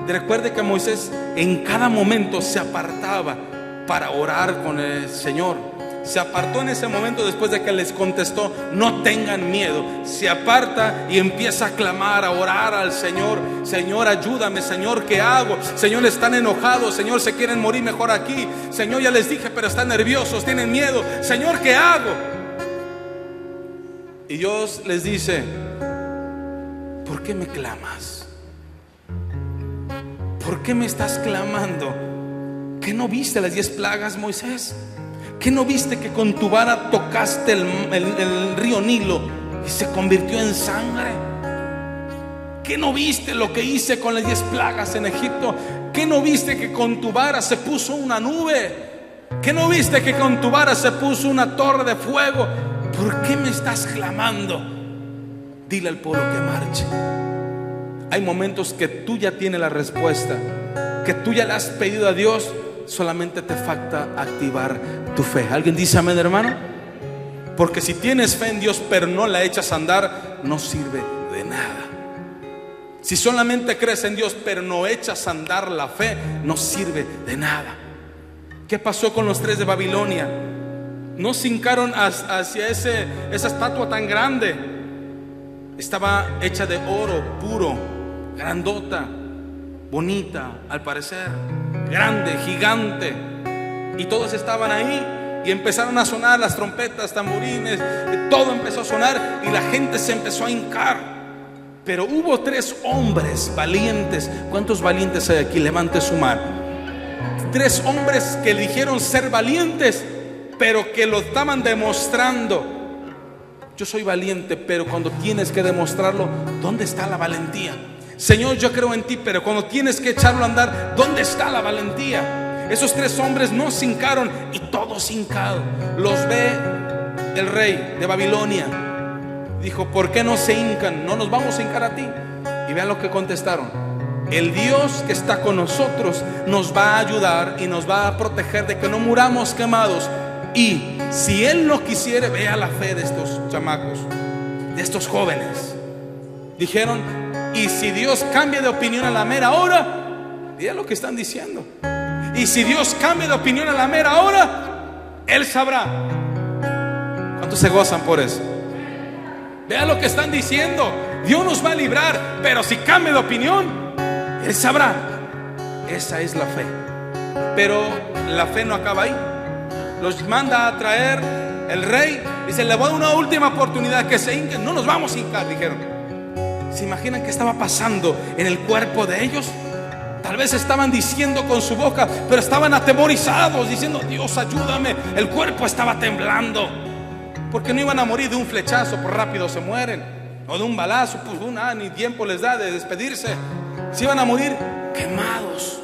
recuerde que Moisés en cada momento se apartaba para orar con el Señor. Se apartó en ese momento después de que les contestó: no tengan miedo. Se aparta y empieza a clamar, a orar al Señor: Señor, ayúdame, Señor, ¿qué hago? Señor, están enojados, Señor, se quieren morir mejor aquí. Señor, ya les dije, pero están nerviosos, tienen miedo. Señor, ¿qué hago? Y Dios les dice: ¿por qué me clamas? ¿Por qué me estás clamando? ¿Qué no viste las 10 plagas, Moisés? ¿Qué no viste que con tu vara tocaste el río Nilo y se convirtió en sangre? ¿Qué no viste lo que hice con las 10 plagas en Egipto? ¿Qué no viste que con tu vara se puso una nube? ¿Qué no viste que con tu vara se puso una torre de fuego? ¿Por qué me estás clamando? Dile al pueblo que marche. Hay momentos que tú ya tienes la respuesta, que tú ya le has pedido a Dios. Solamente te falta activar tu fe. ¿Alguien dice amén, hermano? Porque si tienes fe en Dios pero no la echas a andar, no sirve de nada. Si solamente crees en Dios pero no echas a andar la fe, no sirve de nada. ¿Qué pasó con los 3 de Babilonia? No se hincaron hacia esa estatua tan grande. Estaba hecha de oro puro, grandota, bonita al parecer, grande, gigante. Y todos estaban ahí y empezaron a sonar las trompetas, tamborines, todo empezó a sonar y la gente se empezó a hincar. Pero hubo 3 hombres valientes. ¿Cuántos valientes hay aquí? Levante su mano. 3 hombres que eligieron ser valientes, pero que lo estaban demostrando. Yo soy valiente, pero cuando tienes que demostrarlo, ¿dónde está la valentía? Señor, yo creo en ti, pero cuando tienes que echarlo a andar, ¿dónde está la valentía? Esos 3 hombres no se hincaron, y todos hincados. Los ve el rey de Babilonia. Dijo: ¿por qué no se hincan? No nos vamos a hincar a ti. Y vean lo que contestaron: el Dios que está con nosotros nos va a ayudar y nos va a proteger de que no muramos quemados. Y si Él no quisiere, vea la fe de estos chamacos, de estos jóvenes. Dijeron: y si Dios cambia de opinión a la mera hora, vean lo que están diciendo, y si Dios cambia de opinión a la mera hora, Él sabrá. ¿Cuántos se gozan por eso? Vean lo que están diciendo: Dios nos va a librar, pero si cambia de opinión, Él sabrá. Esa es la fe. Pero la fe no acaba ahí. Los manda a traer el rey. Dice: le voy a dar una última oportunidad, que se hinquen. No nos vamos a hincar, dijeron. ¿Se imaginan qué estaba pasando en el cuerpo de ellos? Tal vez estaban diciendo con su boca, pero estaban atemorizados, diciendo: Dios, ayúdame. El cuerpo estaba temblando, porque no iban a morir de un flechazo, por rápido se mueren, o de un balazo, pues ni tiempo les da de despedirse. Se iban a morir quemados.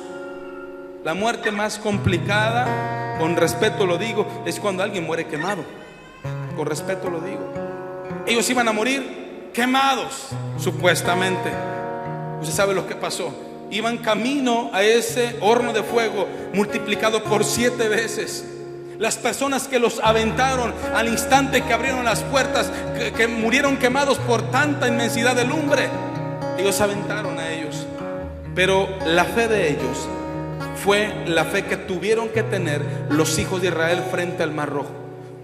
La muerte más complicada, con respeto lo digo, es cuando alguien muere quemado. Con respeto lo digo. Ellos iban a morir quemados, supuestamente. Usted sabe lo que pasó. Iban camino a ese horno de fuego multiplicado por 7 veces. Las personas que los aventaron al instante que abrieron las puertas, que murieron quemados por tanta inmensidad de lumbre, ellos aventaron a ellos. Pero la fe de ellos fue la fe que tuvieron que tener los hijos de Israel frente al Mar Rojo.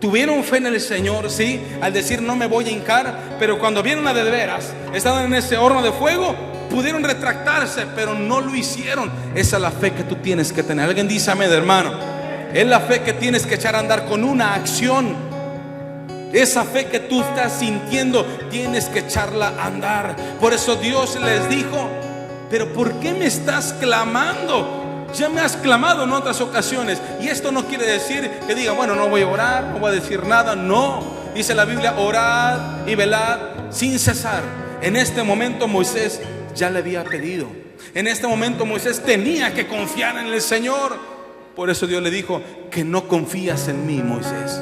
Tuvieron fe en el Señor, sí, al decir: no me voy a hincar. Pero cuando vieron a de veras, estaban en ese horno de fuego, pudieron retractarse, pero no lo hicieron. Esa es la fe que tú tienes que tener. Alguien dice amén, hermano. Es la fe que tienes que echar a andar con una acción. Esa fe que tú estás sintiendo, tienes que echarla a andar. Por eso Dios les dijo: pero ¿por qué me estás clamando? Ya me has clamado en otras ocasiones. Y esto no quiere decir que diga: bueno, no voy a orar, no voy a decir nada. No, dice la Biblia: orad y velad sin cesar. En este momento Moisés ya le había pedido. En este momento Moisés tenía que confiar en el Señor. Por eso Dios le dijo: que no confías en mí, Moisés,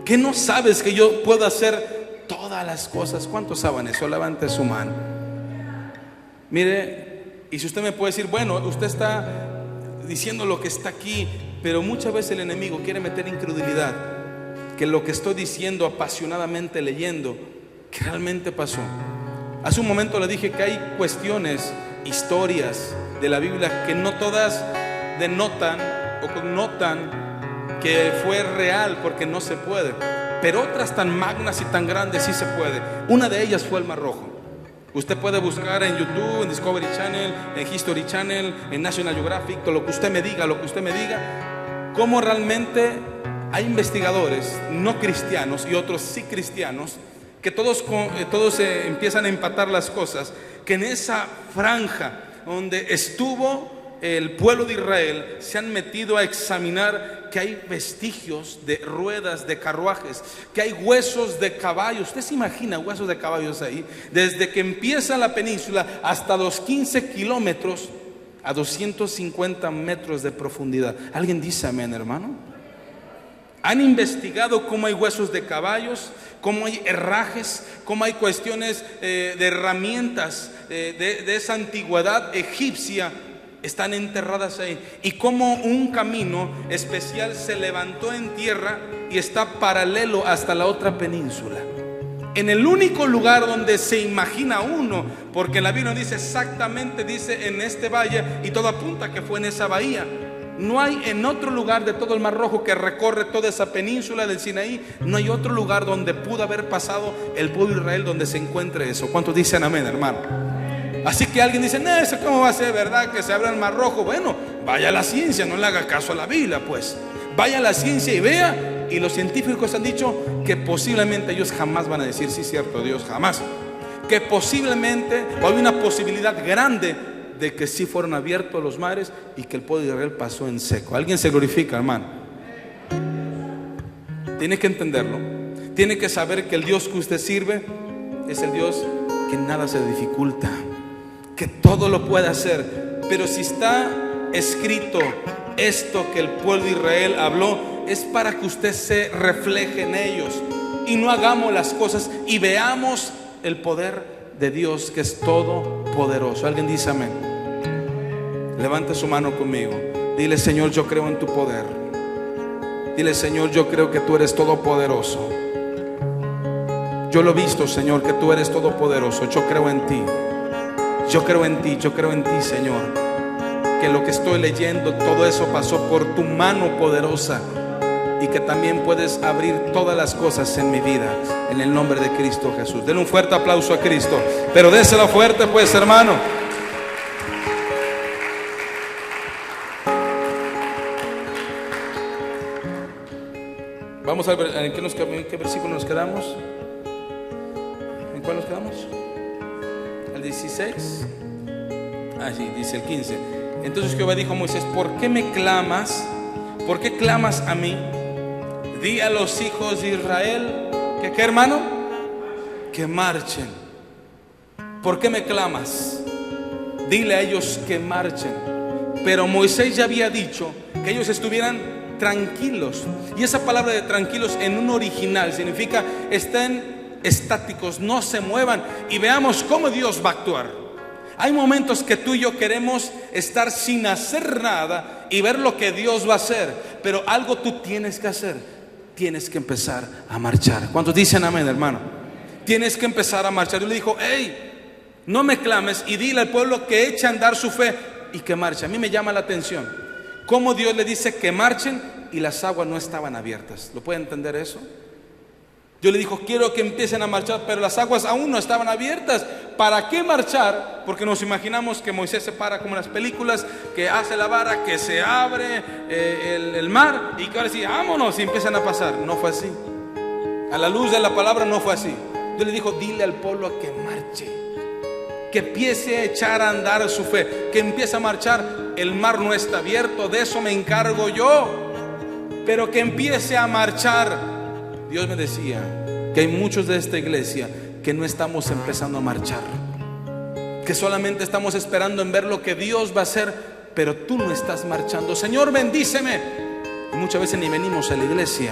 que no sabes que yo puedo hacer todas las cosas. ¿Cuántos saben eso? Levante su mano. Mire, y si usted me puede decir: bueno, usted está diciendo lo que está aquí, pero muchas veces el enemigo quiere meter incredulidad, que lo que estoy diciendo apasionadamente leyendo, que realmente pasó. Hace un momento le dije que hay cuestiones, historias de la Biblia que no todas denotan o connotan que fue real, porque no se puede. Pero otras tan magnas y tan grandes sí se puede. Una de ellas fue el Mar Rojo. Usted puede buscar en YouTube, en Discovery Channel, en History Channel, en National Geographic, todo lo que usted me diga, cómo realmente hay investigadores no cristianos y otros sí cristianos, que todos empiezan a empatar las cosas, que en esa franja donde estuvo el pueblo de Israel se han metido a examinar que hay vestigios de ruedas de carruajes, que hay huesos de caballos. Usted se imagina huesos de caballos ahí, desde que empieza la península hasta los 15 kilómetros a 250 metros de profundidad. ¿Alguien dice amén, hermano? Han investigado cómo hay huesos de caballos, cómo hay herrajes, cómo hay cuestiones de herramientas de esa antigüedad egipcia, están enterradas ahí, y cómo un camino especial se levantó en tierra y está paralelo hasta la otra península, en el único lugar donde se imagina uno, porque la Biblia dice exactamente, dice en este valle, y todo apunta que fue en esa bahía. No hay en otro lugar de todo el Mar Rojo que recorre toda esa península del Sinaí, no hay otro lugar donde pudo haber pasado el pueblo de Israel donde se encuentre eso. ¿Cuántos dicen amén, hermano? Así que alguien dice: no, eso cómo va a ser verdad que se abra el Mar Rojo. Bueno, vaya a la ciencia, no le haga caso a la Biblia, pues. Vaya a la ciencia y vea. Y los científicos han dicho que posiblemente ellos jamás van a decir: sí, cierto, Dios, jamás. Que posiblemente, o hay una posibilidad grande de que sí fueron abiertos los mares y que el pueblo de Israel pasó en seco. Alguien se glorifica, hermano. Tiene que entenderlo. Tiene que saber que el Dios que usted sirve es el Dios que nada se dificulta. que todo lo puede hacer. Pero si está escrito esto que el pueblo de Israel habló, es para que usted se refleje en ellos y no hagamos las cosas y veamos el poder de Dios, que es todopoderoso. ¿Alguien dice amén? Levante su mano conmigo. Dile: Señor, yo creo en tu poder. Dile: Señor, yo creo que tú eres todopoderoso. Yo lo he visto, Señor, que tú eres todopoderoso. Yo creo en ti. Yo creo en ti, yo creo en ti, Señor. Que lo que estoy leyendo, todo eso pasó por tu mano poderosa, y que también puedes abrir todas las cosas en mi vida, en el nombre de Cristo Jesús. Denle un fuerte aplauso a Cristo, pero déselo fuerte pues, hermano. Vamos a ver en qué versículo nos quedamos. ¿En cuál nos quedamos? ¿El 16? Ah, sí, dice el 15. Entonces Jehová dijo a Moisés: ¿por qué me clamas? ¿Por qué clamas a mí? Di a los hijos de Israel que, ¿qué, hermano? Que marchen. ¿Por qué me clamas? Dile a ellos que marchen. Pero Moisés ya había dicho que ellos estuvieran tranquilos. Y esa palabra de tranquilos en un original significa estén estáticos, no se muevan, y veamos cómo Dios va a actuar. Hay momentos que tú y yo queremos estar sin hacer nada y ver lo que Dios va a hacer, pero algo tú tienes que hacer. Tienes que empezar a marchar. ¿Cuántos dicen amén, hermano? Tienes que empezar a marchar. Yo le dijo: hey, no me clames, y dile al pueblo que eche a andar su fe y que marche. A mí me llama la atención cómo Dios le dice que marchen y las aguas no estaban abiertas. ¿Lo puede entender eso? Yo le dijo: quiero que empiecen a marchar, pero las aguas aún no estaban abiertas. ¿Para qué marchar? Porque nos imaginamos que Moisés se para como en las películas, que hace la vara, que se abre el mar, y que ahora sí, vámonos, y empiezan a pasar. No fue así. A la luz de la palabra no fue así. Yo le dijo: dile al pueblo que marche, que empiece a echar a andar su fe, que empiece a marchar. El mar no está abierto, de eso me encargo yo, pero que empiece a marchar. Dios me decía que hay muchos de esta iglesia que no estamos empezando a marchar, que solamente estamos esperando en ver lo que Dios va a hacer, pero tú no estás marchando. Señor, bendíceme. Y muchas veces ni venimos a la iglesia.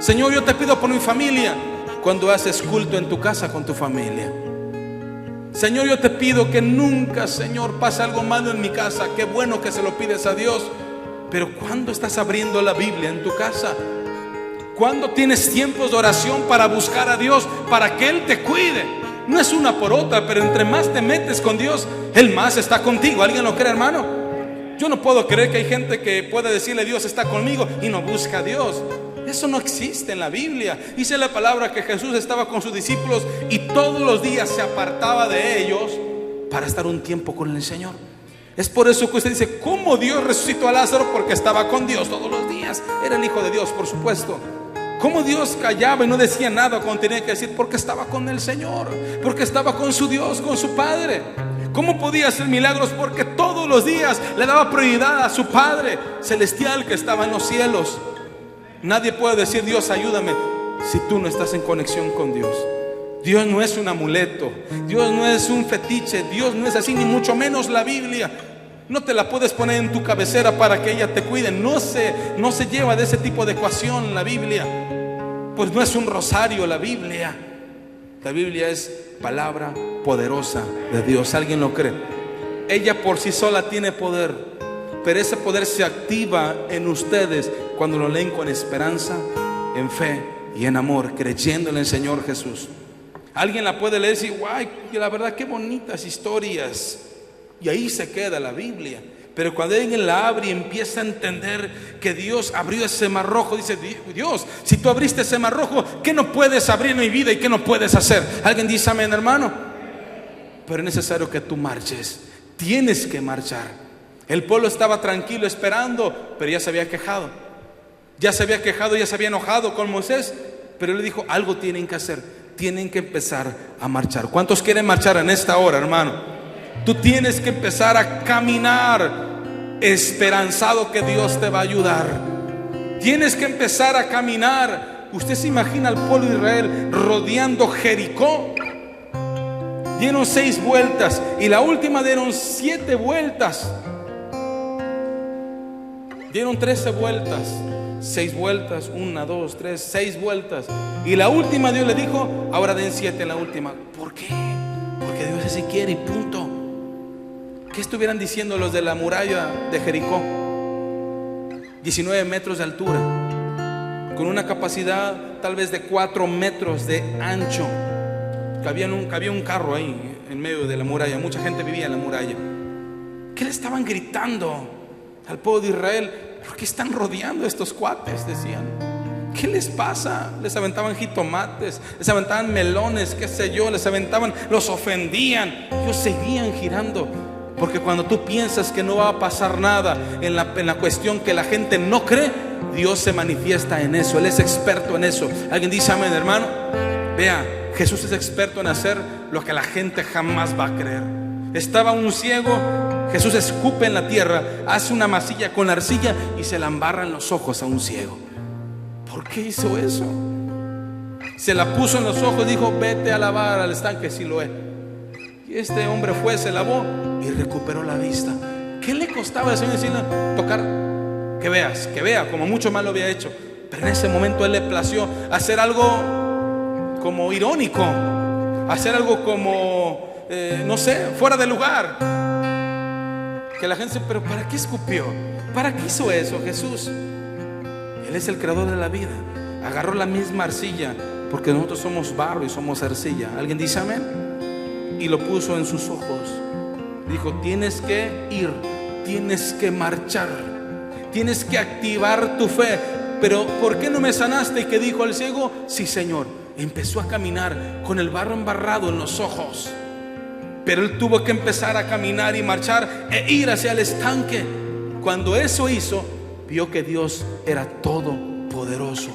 Señor, yo te pido por mi familia, cuando haces culto en tu casa con tu familia. Señor, yo te pido que nunca, Señor, pase algo malo en mi casa. Qué bueno que se lo pides a Dios, pero ¿cuándo estás abriendo la Biblia en tu casa? ¿Cuándo tienes tiempos de oración para buscar a Dios, para que Él te cuide? No es una por otra, pero entre más te metes con Dios, Él más está contigo. ¿Alguien lo cree, hermano? Yo no puedo creer que hay gente que puede decirle: Dios está conmigo, y no busca a Dios. Eso no existe en la Biblia. Dice la palabra que Jesús estaba con sus discípulos y todos los días se apartaba de ellos para estar un tiempo con el Señor. Es por eso que usted dice: ¿cómo Dios resucitó a Lázaro? Porque estaba con Dios todos los días. Era el Hijo de Dios, por supuesto. ¿Cómo Dios callaba y no decía nada cuando tenía que decir? Porque estaba con el Señor, porque estaba con su Dios, con su Padre. ¿Cómo podía hacer milagros? Porque todos los días le daba prioridad a su Padre celestial que estaba en los cielos. Nadie puede decir: Dios, ayúdame, si tú no estás en conexión con Dios. Dios no es un amuleto, Dios no es un fetiche, Dios no es así, ni mucho menos la Biblia. No te la puedes poner en tu cabecera para que ella te cuide. No se lleva de ese tipo de ecuación la Biblia. Pues no es un rosario la Biblia. La Biblia es palabra poderosa de Dios. ¿Alguien lo cree? Ella por sí sola tiene poder, pero ese poder se activa en ustedes cuando lo leen con esperanza, en fe y en amor, creyendo en el Señor Jesús. Alguien la puede leer y decir: guay, la verdad, qué bonitas historias. Y ahí se queda la Biblia. Pero cuando alguien la abre y empieza a entender que Dios abrió ese mar rojo, dice: Dios, si tú abriste ese mar rojo, ¿qué no puedes abrir en mi vida y qué no puedes hacer? ¿Alguien dice amén, hermano? Pero es necesario que tú marches. Tienes que marchar. El pueblo estaba tranquilo esperando, pero ya se había quejado. Ya se había enojado con Moisés. Pero él le dijo: algo tienen que hacer. Tienen que empezar a marchar. ¿Cuántos quieren marchar en esta hora, hermano? Tú tienes que empezar a caminar esperanzado que Dios te va a ayudar. Tienes que empezar a caminar. Usted se imagina al pueblo de Israel rodeando Jericó. dieron 6 vueltas y la última dieron 7 vueltas. Dieron 13 vueltas, 6 vueltas, 1, 2, 3, 6 vueltas. Y la última Dios le dijo, ahora den 7 en la última. ¿Por qué? Porque Dios así quiere y punto. ¿Qué estuvieran diciendo los de la muralla de Jericó? 19 metros de altura, con una capacidad tal vez de 4 metros de ancho. Cabía un carro ahí en medio de la muralla. Mucha gente vivía en la muralla. ¿Qué le estaban gritando al pueblo de Israel? ¿Por qué están rodeando a estos cuates? Decían. ¿Qué les pasa? Les aventaban jitomates, les aventaban melones, qué sé yo, les aventaban, los ofendían. Ellos seguían girando. Porque cuando tú piensas que no va a pasar nada en la cuestión que la gente no cree, Dios se manifiesta en eso. Él es experto en eso. ¿Alguien dice amén, hermano? Vea, Jesús es experto en hacer lo que la gente jamás va a creer. Estaba un ciego, Jesús escupe en la tierra, hace una masilla con arcilla y se la embarra en los ojos a un ciego. ¿Por qué hizo eso? Se la puso en los ojos, dijo, vete a lavar al estanque Siloé. Y este hombre fue, se lavó y recuperó la vista. ¿Qué le costaba al Señor decirle, tocar? Que vea, como mucho más lo había hecho. Pero en ese momento Él le plació hacer algo como irónico, hacer algo como, no sé, fuera de lugar. Que la gente dice, pero ¿para qué escupió? ¿Para qué hizo eso Jesús? Él es el creador de la vida. Agarró la misma arcilla, porque nosotros somos barro y somos arcilla. ¿Alguien dice amén? Y lo puso en sus ojos. Dijo, tienes que ir, tienes que marchar, tienes que activar tu fe. Pero ¿por qué no me sanaste? ¿Y qué dijo el ciego? Sí, Señor. Empezó a caminar con el barro embarrado en los ojos. Pero él tuvo que empezar a caminar y marchar e ir hacia el estanque. Cuando eso hizo, vio que Dios era todopoderoso.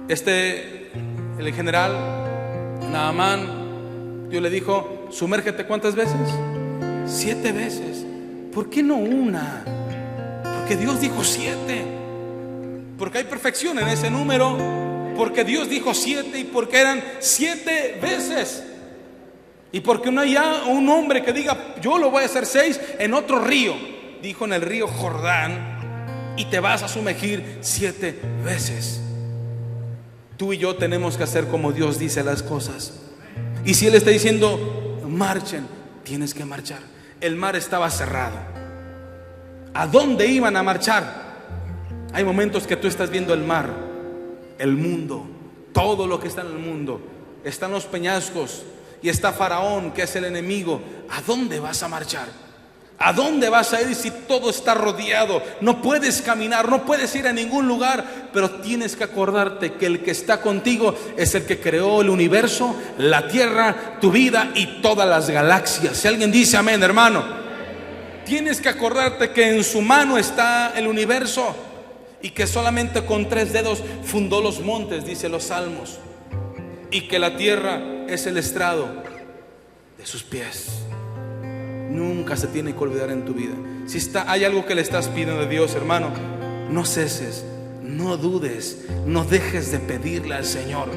El general Naamán, Dios le dijo, sumérgete ¿cuántas veces? 7 veces. ¿Por qué no una? Porque Dios dijo 7. Porque hay perfección en ese número. Porque Dios dijo 7 y porque eran 7 veces. Y porque no hay un hombre que diga, yo lo voy a hacer 6 en otro río. Dijo en el río Jordán, y te vas a sumergir 7 veces. Tú y yo tenemos que hacer como Dios dice las cosas. Y si Él está diciendo, marchen, tienes que marchar. El mar estaba cerrado. ¿A dónde iban a marchar? Hay momentos que tú estás viendo el mar, el mundo, todo lo que está en el mundo. Están los peñascos y está Faraón, que es el enemigo. ¿A dónde vas a marchar? ¿A dónde vas a ir si todo está rodeado? No puedes caminar, no puedes ir a ningún lugar. Pero tienes que acordarte que el que está contigo es el que creó el universo, la tierra, tu vida y todas las galaxias. Si alguien dice amén, hermano. Tienes que acordarte que en su mano está el universo y que solamente con 3 dedos fundó los montes, dice los salmos. Y que la tierra es el estrado de sus pies. Nunca se tiene que olvidar en tu vida. Si hay algo que le estás pidiendo a Dios, hermano, no ceses, no dudes, no dejes de pedirle al Señor.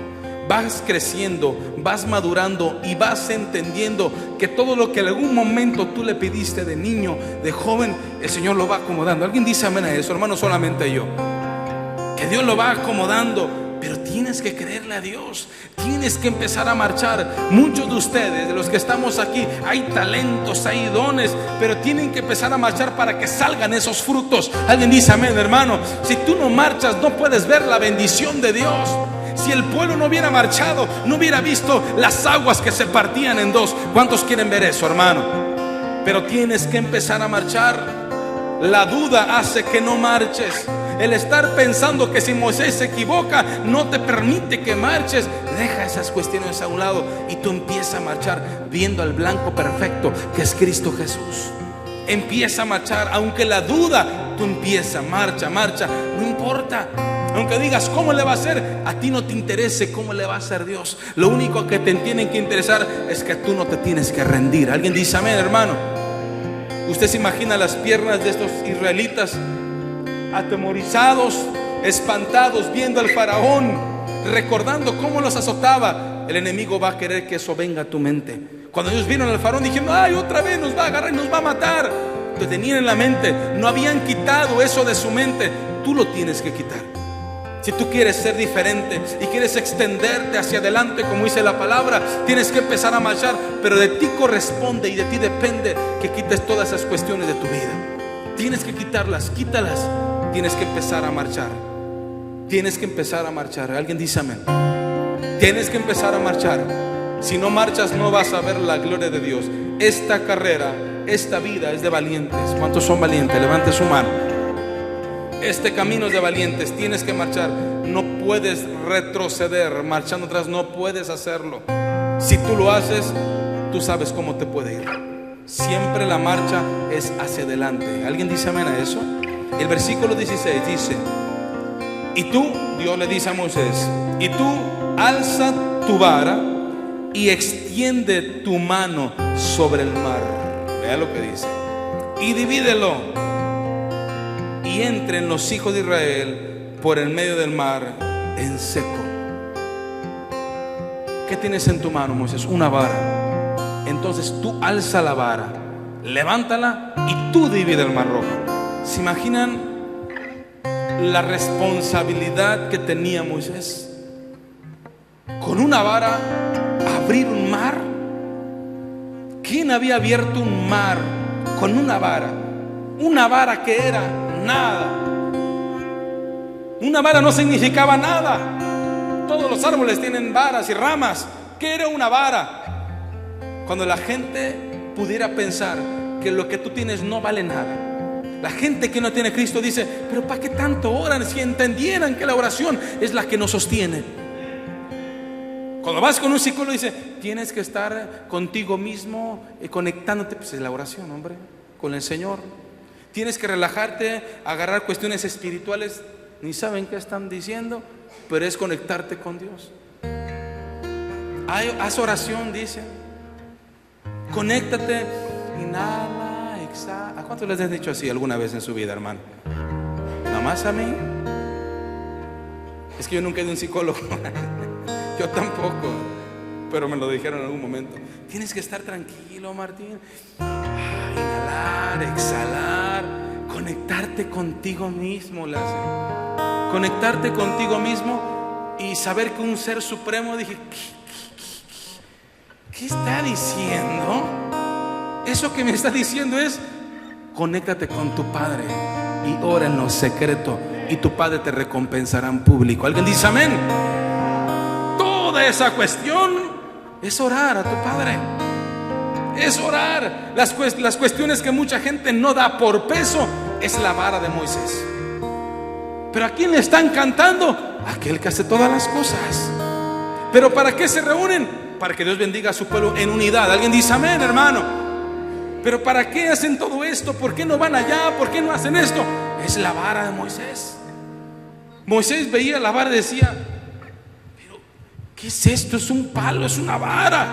Vas creciendo, vas madurando y vas entendiendo que todo lo que en algún momento tú le pediste de niño, de joven, el Señor lo va acomodando. ¿Alguien dice amén a eso, hermano? Solamente yo. Que Dios lo va acomodando. Pero tienes que creerle a Dios. Tienes que empezar a marchar. Muchos de ustedes, de los que estamos aquí, hay talentos, hay dones, pero tienen que empezar a marchar para que salgan esos frutos. Alguien dice amén, hermano. Si tú no marchas, no puedes ver la bendición de Dios. Si el pueblo no hubiera marchado, no hubiera visto las aguas que se partían en 2. ¿Cuántos quieren ver eso, hermano? Pero tienes que empezar a marchar. La duda hace que no marches. El estar pensando que si Moisés se equivoca no te permite que marches. Deja esas cuestiones a un lado y tú empieza a marchar viendo al blanco perfecto que es Cristo Jesús. Empieza a marchar, aunque la duda, tú empieza, marcha, no importa. Aunque digas cómo le va a hacer, a ti no te interese cómo le va a hacer Dios. Lo único que te tiene que interesar es que tú no te tienes que rendir. ¿Alguien dice amén, hermano? Usted se imagina las piernas de estos israelitas atemorizados, espantados, viendo al faraón, recordando cómo los azotaba. el enemigo va a querer que eso venga a tu mente. Cuando ellos vieron al faraón, dijeron: ay, otra vez nos va a agarrar y nos va a matar. Lo tenían en la mente, no habían quitado eso de su mente. Tú lo tienes que quitar. Si tú quieres ser diferente y quieres extenderte hacia adelante, como dice la palabra, tienes que empezar a marchar. Pero de ti corresponde y de ti depende que quites todas esas cuestiones de tu vida. Tienes que quitarlas, quítalas. Tienes que empezar a marchar. Tienes que empezar a marchar. Alguien dice amén. Tienes que empezar a marchar. Si no marchas, no vas a ver la gloria de Dios. Esta carrera, esta vida es de valientes. ¿Cuántos son valientes? Levante su mano. Este camino es de valientes. Tienes que marchar. No puedes retroceder marchando atrás. No puedes hacerlo. Si tú lo haces, tú sabes cómo te puede ir. Siempre la marcha es hacia adelante. ¿Alguien dice amén a eso? El versículo 16 dice: y tú, Dios le dice a Moisés, y tú alza tu vara y extiende tu mano sobre el mar. Vea lo que dice. Y divídelo, y entren los hijos de Israel por el medio del mar en seco. ¿Qué tienes en tu mano, Moisés? Una vara. Entonces tú alza la vara, levántala y tú divide el mar rojo. ¿Se imaginan la responsabilidad que tenía Moisés? Con una vara abrir un mar. ¿Quién había abierto un mar con una vara? Una vara que era nada. Una vara no significaba nada. Todos los árboles tienen varas y ramas. ¿Qué era una vara? Cuando la gente pudiera pensar que lo que tú tienes no vale nada. La gente que no tiene a Cristo dice: pero ¿para qué tanto oran? Si entendieran que la oración es la que nos sostiene. Cuando vas con un psicólogo dice: tienes que estar contigo mismo conectándote. Pues es la oración, hombre, con el Señor. Tienes que relajarte, agarrar cuestiones espirituales. Ni saben qué están diciendo, pero es conectarte con Dios. Haz oración, dice. Conéctate, inhala, exhala. ¿A cuántos les has dicho así alguna vez en su vida, hermano? ¿Nada más a mí? Es que yo nunca he ido a un psicólogo. Yo tampoco, pero me lo dijeron en algún momento. Tienes que estar tranquilo, Martín. Inhalar, exhalar, conectarte contigo mismo. Conectarte contigo mismo y saber que un ser supremo. Dije: ¿qué está diciendo? Eso que me está diciendo es: conéctate con tu Padre y ora en lo secreto, y tu Padre te recompensará en público. ¿Alguien dice amén? Toda esa cuestión es orar a tu Padre. Es orar. Las cuestiones que mucha gente no da por peso es la vara de Moisés. Pero ¿a quién le están cantando? Aquel que hace todas las cosas. ¿Pero para qué se reúnen? Para que Dios bendiga a su pueblo en unidad. ¿Alguien dice amén, hermano? ¿Pero para qué hacen todo esto? ¿Por qué no van allá? ¿Por qué no hacen esto? Es la vara de Moisés. Moisés veía la vara y decía: pero ¿qué es esto? Es un palo, es una vara.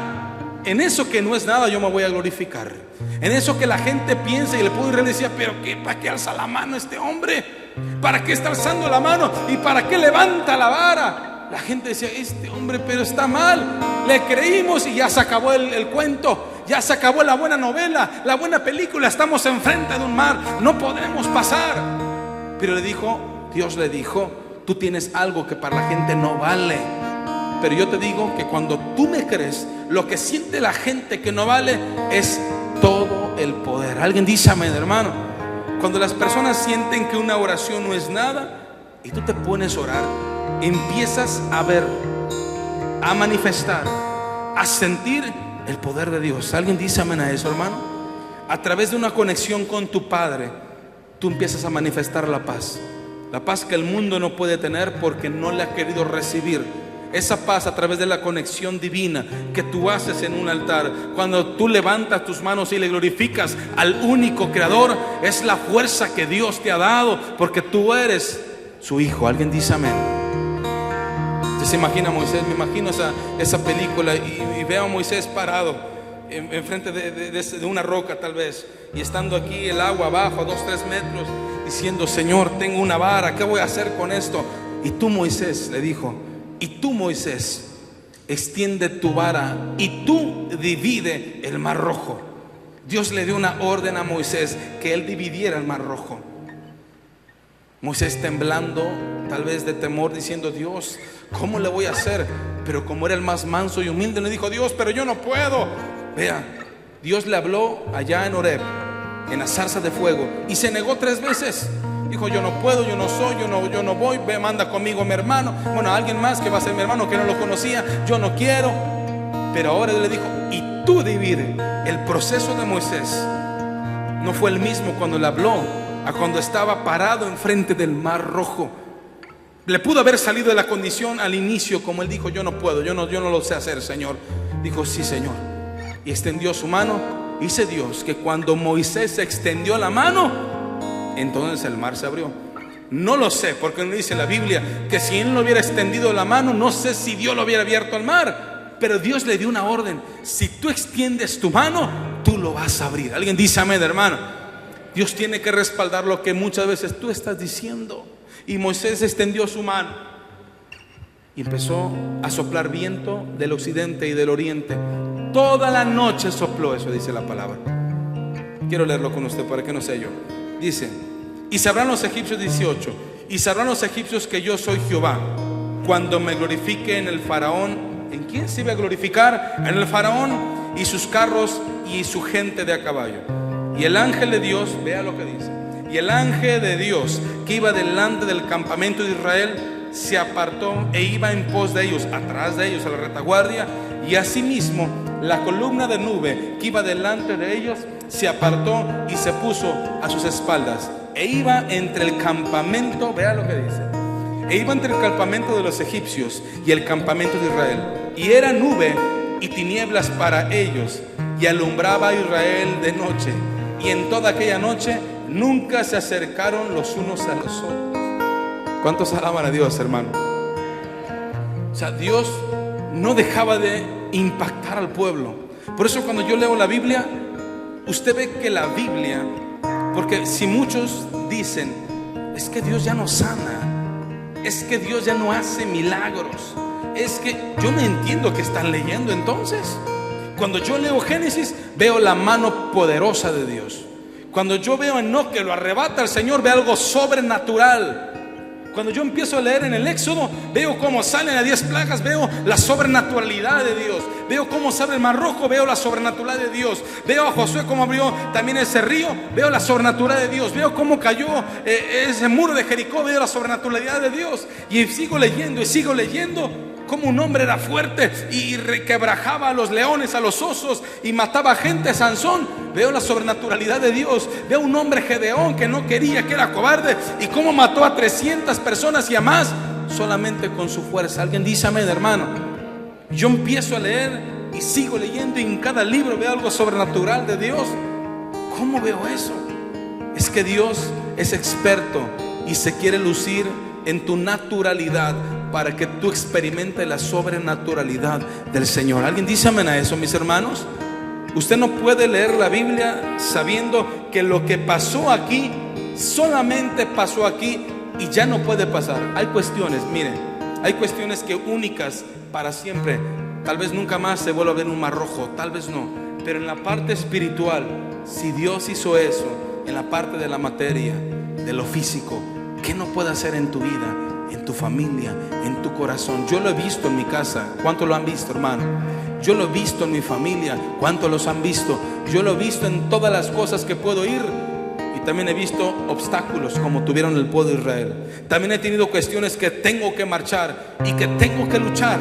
En eso que no es nada yo me voy a glorificar. En eso que la gente piensa, y el pueblo israelí decía: pero ¿para qué alza la mano este hombre? ¿Para qué está alzando la mano? ¿Y para qué levanta la vara? La gente decía: este hombre, pero está mal. Le creímos y ya se acabó el cuento. Ya se acabó la buena novela, la buena película. Estamos enfrente de un mar, no podremos pasar. Pero Dios le dijo: tú tienes algo que para la gente no vale. Pero yo te digo que cuando tú me crees, lo que siente la gente que no vale es todo el poder. Alguien dice amén, hermano. Cuando las personas sienten que una oración no es nada y tú te pones a orar, empiezas a ver, a manifestar, a sentir el poder de Dios. ¿Alguien dice amén a eso, hermano? A través de una conexión con tu Padre, tú empiezas a manifestar la paz. La paz que el mundo no puede tener porque no la ha querido recibir. Esa paz a través de la conexión divina que tú haces en un altar. Cuando tú levantas tus manos y le glorificas al único creador, es la fuerza que Dios te ha dado, porque tú eres su hijo. ¿Alguien dice amén? Usted se imagina a Moisés. Me imagino esa película y veo a Moisés parado enfrente de una roca tal vez, y estando aquí el agua abajo a 2-3 metros, diciendo: Señor, tengo una vara, ¿qué voy a hacer con esto? Y tú, Moisés, le dijo, y tú, Moisés, extiende tu vara y tú divide el mar rojo. Dios le dio una orden a Moisés que él dividiera el mar rojo. Moisés temblando, tal vez de temor, diciendo: Dios, ¿cómo le voy a hacer? Pero como era el más manso y humilde, le dijo: Dios, pero yo no puedo. Vea, Dios le habló allá en Horeb, en la zarza de fuego, y se negó 3 veces. Dijo: yo no puedo, yo no soy, yo no voy. Ve, manda conmigo a mi hermano. Bueno, a alguien más que va a ser mi hermano, que no lo conocía. Yo no quiero. Pero ahora le dijo: y tú divide. El proceso de Moisés no fue el mismo cuando le habló a cuando estaba parado enfrente del mar rojo. Le pudo haber salido de la condición al inicio, como él dijo: yo no puedo, yo no lo sé hacer, Señor. Dijo: sí, Señor. Y extendió su mano. Dice Dios que cuando Moisés extendió la mano, entonces el mar se abrió. No lo sé, porque no dice la Biblia que si él no hubiera extendido la mano, no sé si Dios lo hubiera abierto al mar. Pero Dios le dio una orden: si tú extiendes tu mano, tú lo vas a abrir. Alguien dice amén, hermano. Dios tiene que respaldar lo que muchas veces tú estás diciendo. Y Moisés extendió su mano y empezó a soplar viento del occidente y del oriente. Toda la noche sopló, eso dice la palabra. Quiero leerlo con usted para que no sea yo. Dice: y sabrán los egipcios, 18, y sabrán los egipcios que yo soy Jehová, cuando me glorifique en el faraón. ¿En quién se iba a glorificar? En el faraón y sus carros y su gente de a caballo. Y el ángel de Dios, vea lo que dice: y el ángel de Dios que iba delante del campamento de Israel se apartó e iba en pos de ellos, atrás de ellos, a la retaguardia. Y asimismo la columna de nube que iba delante de ellos se apartó y se puso a sus espaldas, e iba entre el campamento, vea lo que dice, e iba entre el campamento de los egipcios y el campamento de Israel, y era nube y tinieblas para ellos, y alumbraba a Israel de noche, y en toda aquella noche nunca se acercaron los unos a los otros. ¿Cuántos alaban a Dios, hermano? O sea, Dios no dejaba de impactar al pueblo. Por eso cuando yo leo la Biblia, usted ve que la Biblia, porque si muchos dicen: es que Dios ya no sana, es que Dios ya no hace milagros, es que yo no entiendo qué están leyendo. Entonces, cuando yo leo Génesis, veo la mano poderosa de Dios. Cuando yo veo a Enoc que lo arrebata el Señor, veo algo sobrenatural. Cuando yo empiezo a leer en el Éxodo, veo cómo salen las 10 plagas, veo la sobrenaturalidad de Dios. Veo cómo sale el mar rojo, veo la sobrenaturalidad de Dios. Veo a Josué cómo abrió también ese río, veo la sobrenaturalidad de Dios. Veo cómo cayó ese muro de Jericó, veo la sobrenaturalidad de Dios. Y sigo leyendo como un hombre era fuerte y requebrajaba a los leones, a los osos, y mataba gente. Sansón, veo la sobrenaturalidad de Dios. Veo un hombre, Gedeón, que no quería, que era cobarde, y cómo mató a 300 personas y a más solamente con su fuerza. Alguien dice amén, hermano. Yo empiezo a leer y sigo leyendo, y en cada libro veo algo sobrenatural de Dios. ¿Cómo veo eso? Es que Dios es experto y se quiere lucir en tu naturalidad para que tú experimentes la sobrenaturalidad del Señor. ¿Alguien dice amén a eso, mis hermanos? Usted no puede leer la Biblia sabiendo que lo que pasó aquí solamente pasó aquí y ya no puede pasar. Hay cuestiones, miren, hay cuestiones que únicas para siempre. Tal vez nunca más se vuelva a ver un mar rojo, tal vez no. Pero en la parte espiritual, si Dios hizo eso, en la parte de la materia, de lo físico, ¿qué no puede hacer en tu vida, en tu familia, en tu corazón? Yo lo he visto en mi casa. ¿Cuántos lo han visto, hermano? Yo lo he visto en mi familia. ¿Cuántos los han visto? Yo lo he visto en todas las cosas que puedo ir. Y también he visto obstáculos como tuvieron el pueblo de Israel. También he tenido cuestiones que tengo que marchar y que tengo que luchar.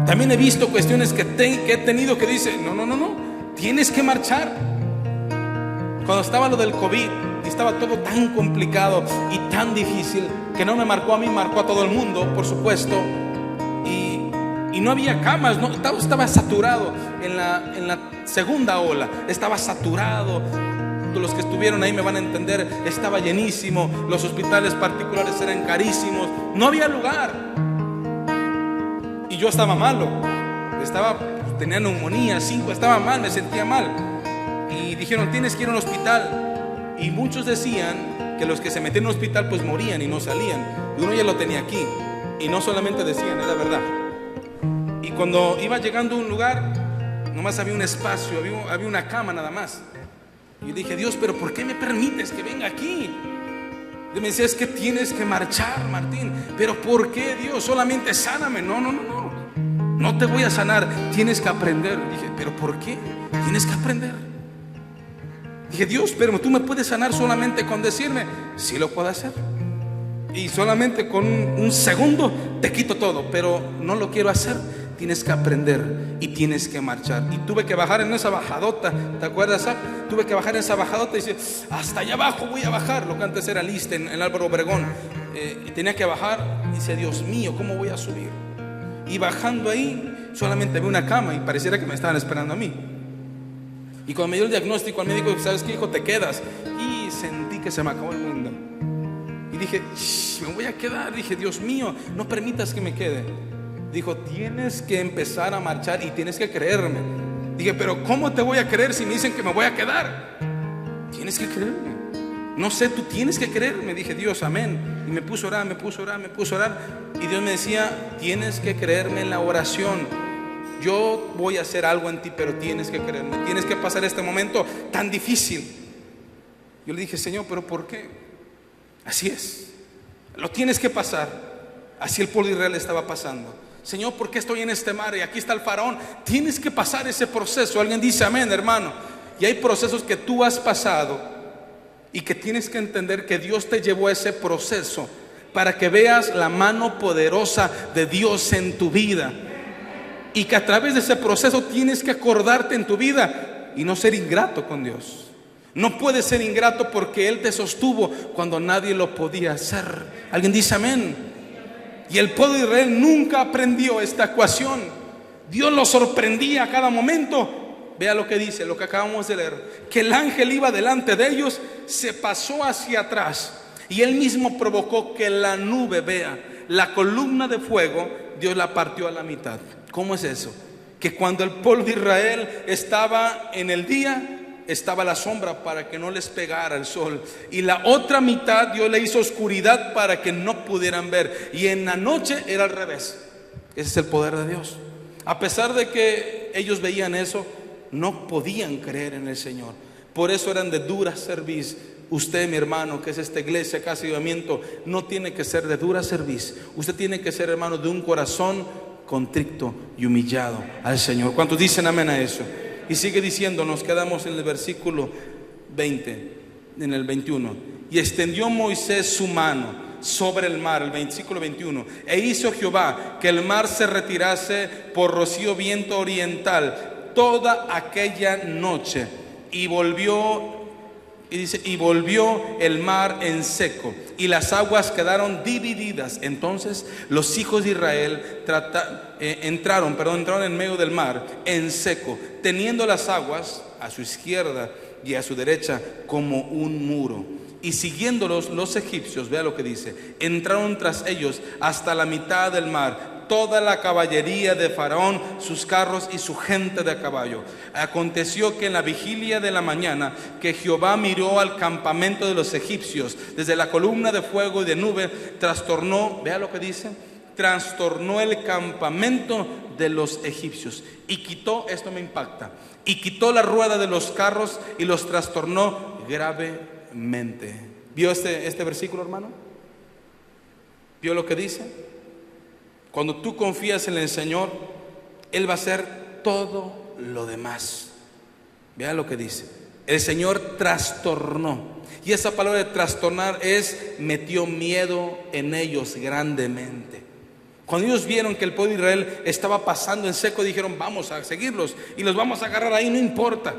También he visto cuestiones que he tenido que dice: no, tienes que marchar. Cuando estaba lo del COVID, estaba todo tan complicado y tan difícil, que no me marcó a mí, marcó a todo el mundo, por supuesto. Y no había camas, no, estaba saturado. En la segunda ola estaba saturado. Los que estuvieron ahí me van a entender. Estaba llenísimo. Los hospitales particulares eran carísimos. No había lugar. Y yo estaba malo. Tenía neumonía, 5, estaba mal, me sentía mal. Y dijeron: tienes que ir a un hospital. Y muchos decían que los que se metían en un hospital pues morían y no salían. Y uno ya lo tenía aquí. Y no solamente decían, era verdad. cuando iba llegando a un lugar, nomás había un espacio, había una cama nada más. Y dije, Dios, pero ¿por qué me permites que venga aquí? Y me decía, es que tienes que marchar, Martín. Pero ¿por qué, Dios? Solamente sáname. No te voy a sanar, tienes que aprender. Dije, pero ¿por qué? Tienes que aprender. Dije, Dios, pero tú me puedes sanar solamente con decirme, sí lo puedo hacer. Y solamente con un segundo te quito todo, pero no lo quiero hacer. Tienes que aprender y tienes que marchar. Y tuve que bajar en esa bajadota, ¿te acuerdas? Tuve que bajar en esa bajadota y dice, hasta allá abajo voy a bajar. Lo que antes era Liste en Álvaro Obregón, y tenía que bajar. Y dice, Dios mío, ¿cómo voy a subir? Y bajando ahí solamente había una cama y pareciera que me estaban esperando a mí. Y cuando me dio el diagnóstico al médico, ¿sabes qué, hijo? Te quedas. Y sentí que se me acabó el mundo. Y dije, me voy a quedar. Dije, Dios mío, no permitas que me quede. Dijo, tienes que empezar a marchar y tienes que creerme. Dije, pero ¿cómo te voy a creer si me dicen que me voy a quedar? Tienes que creerme. No sé, tú tienes que creerme. Dije, Dios, amén. Y me puso a orar. Y Dios me decía, tienes que creerme en la oración. Yo voy a hacer algo en ti, pero tienes que creerme. Tienes que pasar este momento tan difícil. Yo le dije, Señor, ¿pero por qué? Así es, lo tienes que pasar. Así el pueblo de Israel estaba pasando. Señor, ¿por qué estoy en este mar? Y aquí está el faraón. Tienes que pasar ese proceso. Alguien dice amén, hermano. Y hay procesos que tú has pasado y que tienes que entender que Dios te llevó a ese proceso para que veas la mano poderosa de Dios en tu vida. Y que a través de ese proceso tienes que acordarte en tu vida y no ser ingrato con Dios. No puedes ser ingrato porque Él te sostuvo cuando nadie lo podía hacer. Alguien dice amén. Y el pueblo de Israel nunca aprendió esta ecuación. Dios lo sorprendía a cada momento. Vea lo que dice, lo que acabamos de leer. Que el ángel iba delante de ellos, se pasó hacia atrás. Y Él mismo provocó que la nube, vea, la columna de fuego, Dios la partió a la mitad. ¿Cómo es eso? Que cuando el pueblo de Israel estaba en el día, estaba la sombra para que no les pegara el sol, y la otra mitad Dios le hizo oscuridad para que no pudieran ver, y en la noche era al revés. Ese es el poder de Dios. A pesar de que ellos veían eso, no podían creer en el Señor. Por eso eran de dura cerviz. Usted, mi hermano, que es esta iglesia, Casa de Avivamiento, no tiene que ser de dura cerviz. Usted tiene que ser, hermano, de un corazón contrito y humillado al Señor. ¿Cuántos dicen amén a eso? Y sigue diciendo, nos quedamos en el versículo 20, en el 21. Y extendió Moisés su mano sobre el mar, el versículo 21. E hizo Jehová que el mar se retirase por rocío viento oriental toda aquella noche. Y volvió el mar en seco, y las aguas quedaron divididas. Entonces los hijos de Israel entraron en medio del mar en seco, teniendo las aguas a su izquierda y a su derecha como un muro. Y siguiéndolos los egipcios, vea lo que dice, entraron tras ellos hasta la mitad del mar, toda la caballería de Faraón, sus carros y su gente de a caballo. Aconteció que en la vigilia de la mañana, que Jehová miró al campamento de los egipcios desde la columna de fuego y de nube, trastornó, vea lo que dice, trastornó el campamento de los egipcios y quitó, esto me impacta, y quitó la rueda de los carros y los trastornó gravemente. ¿Vio este versículo, hermano? ¿Vio lo que dice? Cuando tú confías en el Señor, Él va a hacer todo lo demás. Vea lo que dice. El Señor trastornó. Y esa palabra de trastornar es metió miedo en ellos grandemente. Cuando ellos vieron que el pueblo de Israel estaba pasando en seco, dijeron, vamos a seguirlos y los vamos a agarrar ahí, no importa.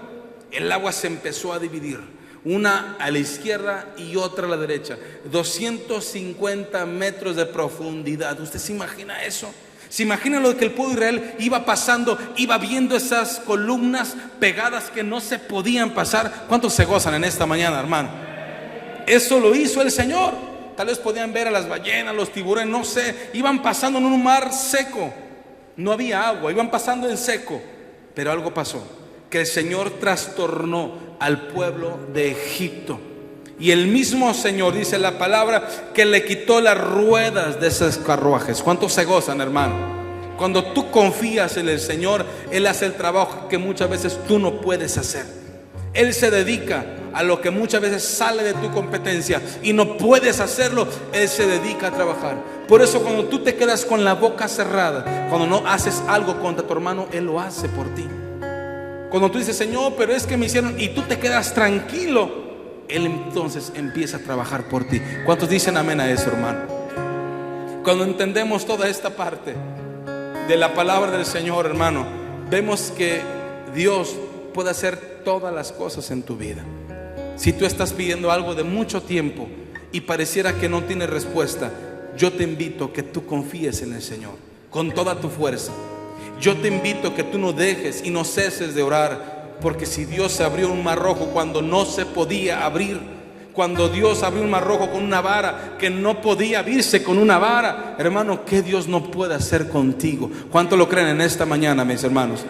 El agua se empezó a dividir, una a la izquierda y otra a la derecha, 250 metros de profundidad. ¿Usted se imagina eso? ¿Se imagina lo que el pueblo de Israel iba pasando, iba viendo esas columnas pegadas que no se podían pasar? ¿Cuántos se gozan en esta mañana, hermano? Eso lo hizo el Señor. Tal vez podían ver a las ballenas, los tiburones, no sé. Iban pasando en un mar seco, no había agua, iban pasando en seco. Pero algo pasó, que el Señor trastornó al pueblo de Egipto. Y el mismo Señor, dice la palabra, que le quitó las ruedas de esos carruajes. ¿Cuántos se gozan, hermano? Cuando tú confías en el Señor, Él hace el trabajo que muchas veces tú no puedes hacer. Él se dedica a lo que muchas veces sale de tu competencia y no puedes hacerlo. Él se dedica a trabajar. Por eso cuando tú te quedas con la boca cerrada, cuando no haces algo contra tu hermano, Él lo hace por ti. Cuando tú dices, Señor, pero es que me hicieron, y tú te quedas tranquilo, Él entonces empieza a trabajar por ti. ¿Cuántos dicen amén a eso, hermano? Cuando entendemos toda esta parte de la palabra del Señor, hermano, vemos que Dios puede hacer todas las cosas en tu vida. Si tú estás pidiendo algo de mucho tiempo y pareciera que no tiene respuesta, yo te invito a que tú confíes en el Señor con toda tu fuerza. Yo te invito a que tú no dejes y no ceses de orar, porque si Dios abrió un mar rojo cuando no se podía abrir, cuando Dios abrió un mar rojo con una vara que no podía abrirse con una vara, hermano, ¿qué Dios no puede hacer contigo? ¿Cuánto lo creen en esta mañana, mis hermanos?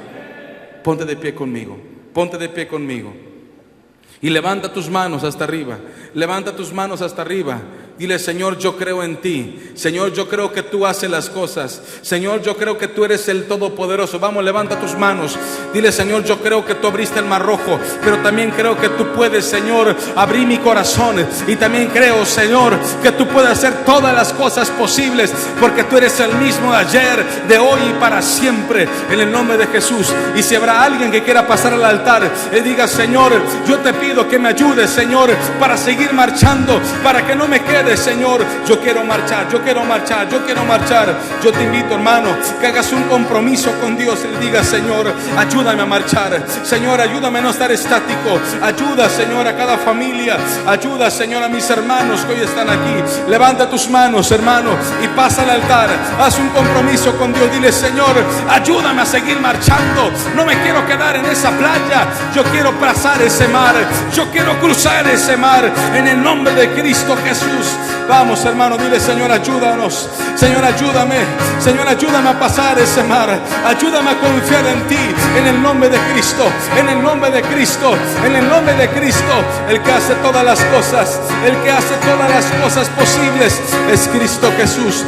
Ponte de pie conmigo, ponte de pie conmigo y levanta tus manos hasta arriba. Levanta tus manos hasta arriba. Dile, Señor, yo creo en ti. Señor, yo creo que tú haces las cosas. Señor, yo creo que tú eres el Todopoderoso. Vamos, levanta tus manos. Dile, Señor, yo creo que tú abriste el mar rojo, pero también creo que tú puedes, Señor, abrir mi corazón. Y también creo, Señor, que tú puedes hacer todas las cosas posibles, porque tú eres el mismo de ayer, de hoy y para siempre, en el nombre de Jesús. Y si habrá alguien que quiera pasar al altar y diga, Señor, yo te pido que me ayudes, Señor, para seguir marchando, para que no me quede, Señor, yo quiero marchar, yo quiero marchar, yo quiero marchar. Yo te invito, hermano, que hagas un compromiso con Dios y le digas, Señor, ayúdame a marchar. Señor, ayúdame a no estar estático. Ayuda, Señor, a cada familia. Ayuda, Señor, a mis hermanos que hoy están aquí. Levanta tus manos, hermano, y pasa al altar. Haz un compromiso con Dios. Dile, Señor, ayúdame a seguir marchando. No me quiero quedar en esa playa. Yo quiero pasar ese mar. Yo quiero cruzar ese mar en el nombre de Cristo Jesús. Vamos, hermano, dile, Señor, ayúdanos. Señor, ayúdame. Señor, ayúdame a pasar ese mar. Ayúdame a confiar en ti, en el nombre de Cristo. En el nombre de Cristo. En el nombre de Cristo. El que hace todas las cosas, el que hace todas las cosas posibles es Cristo Jesús.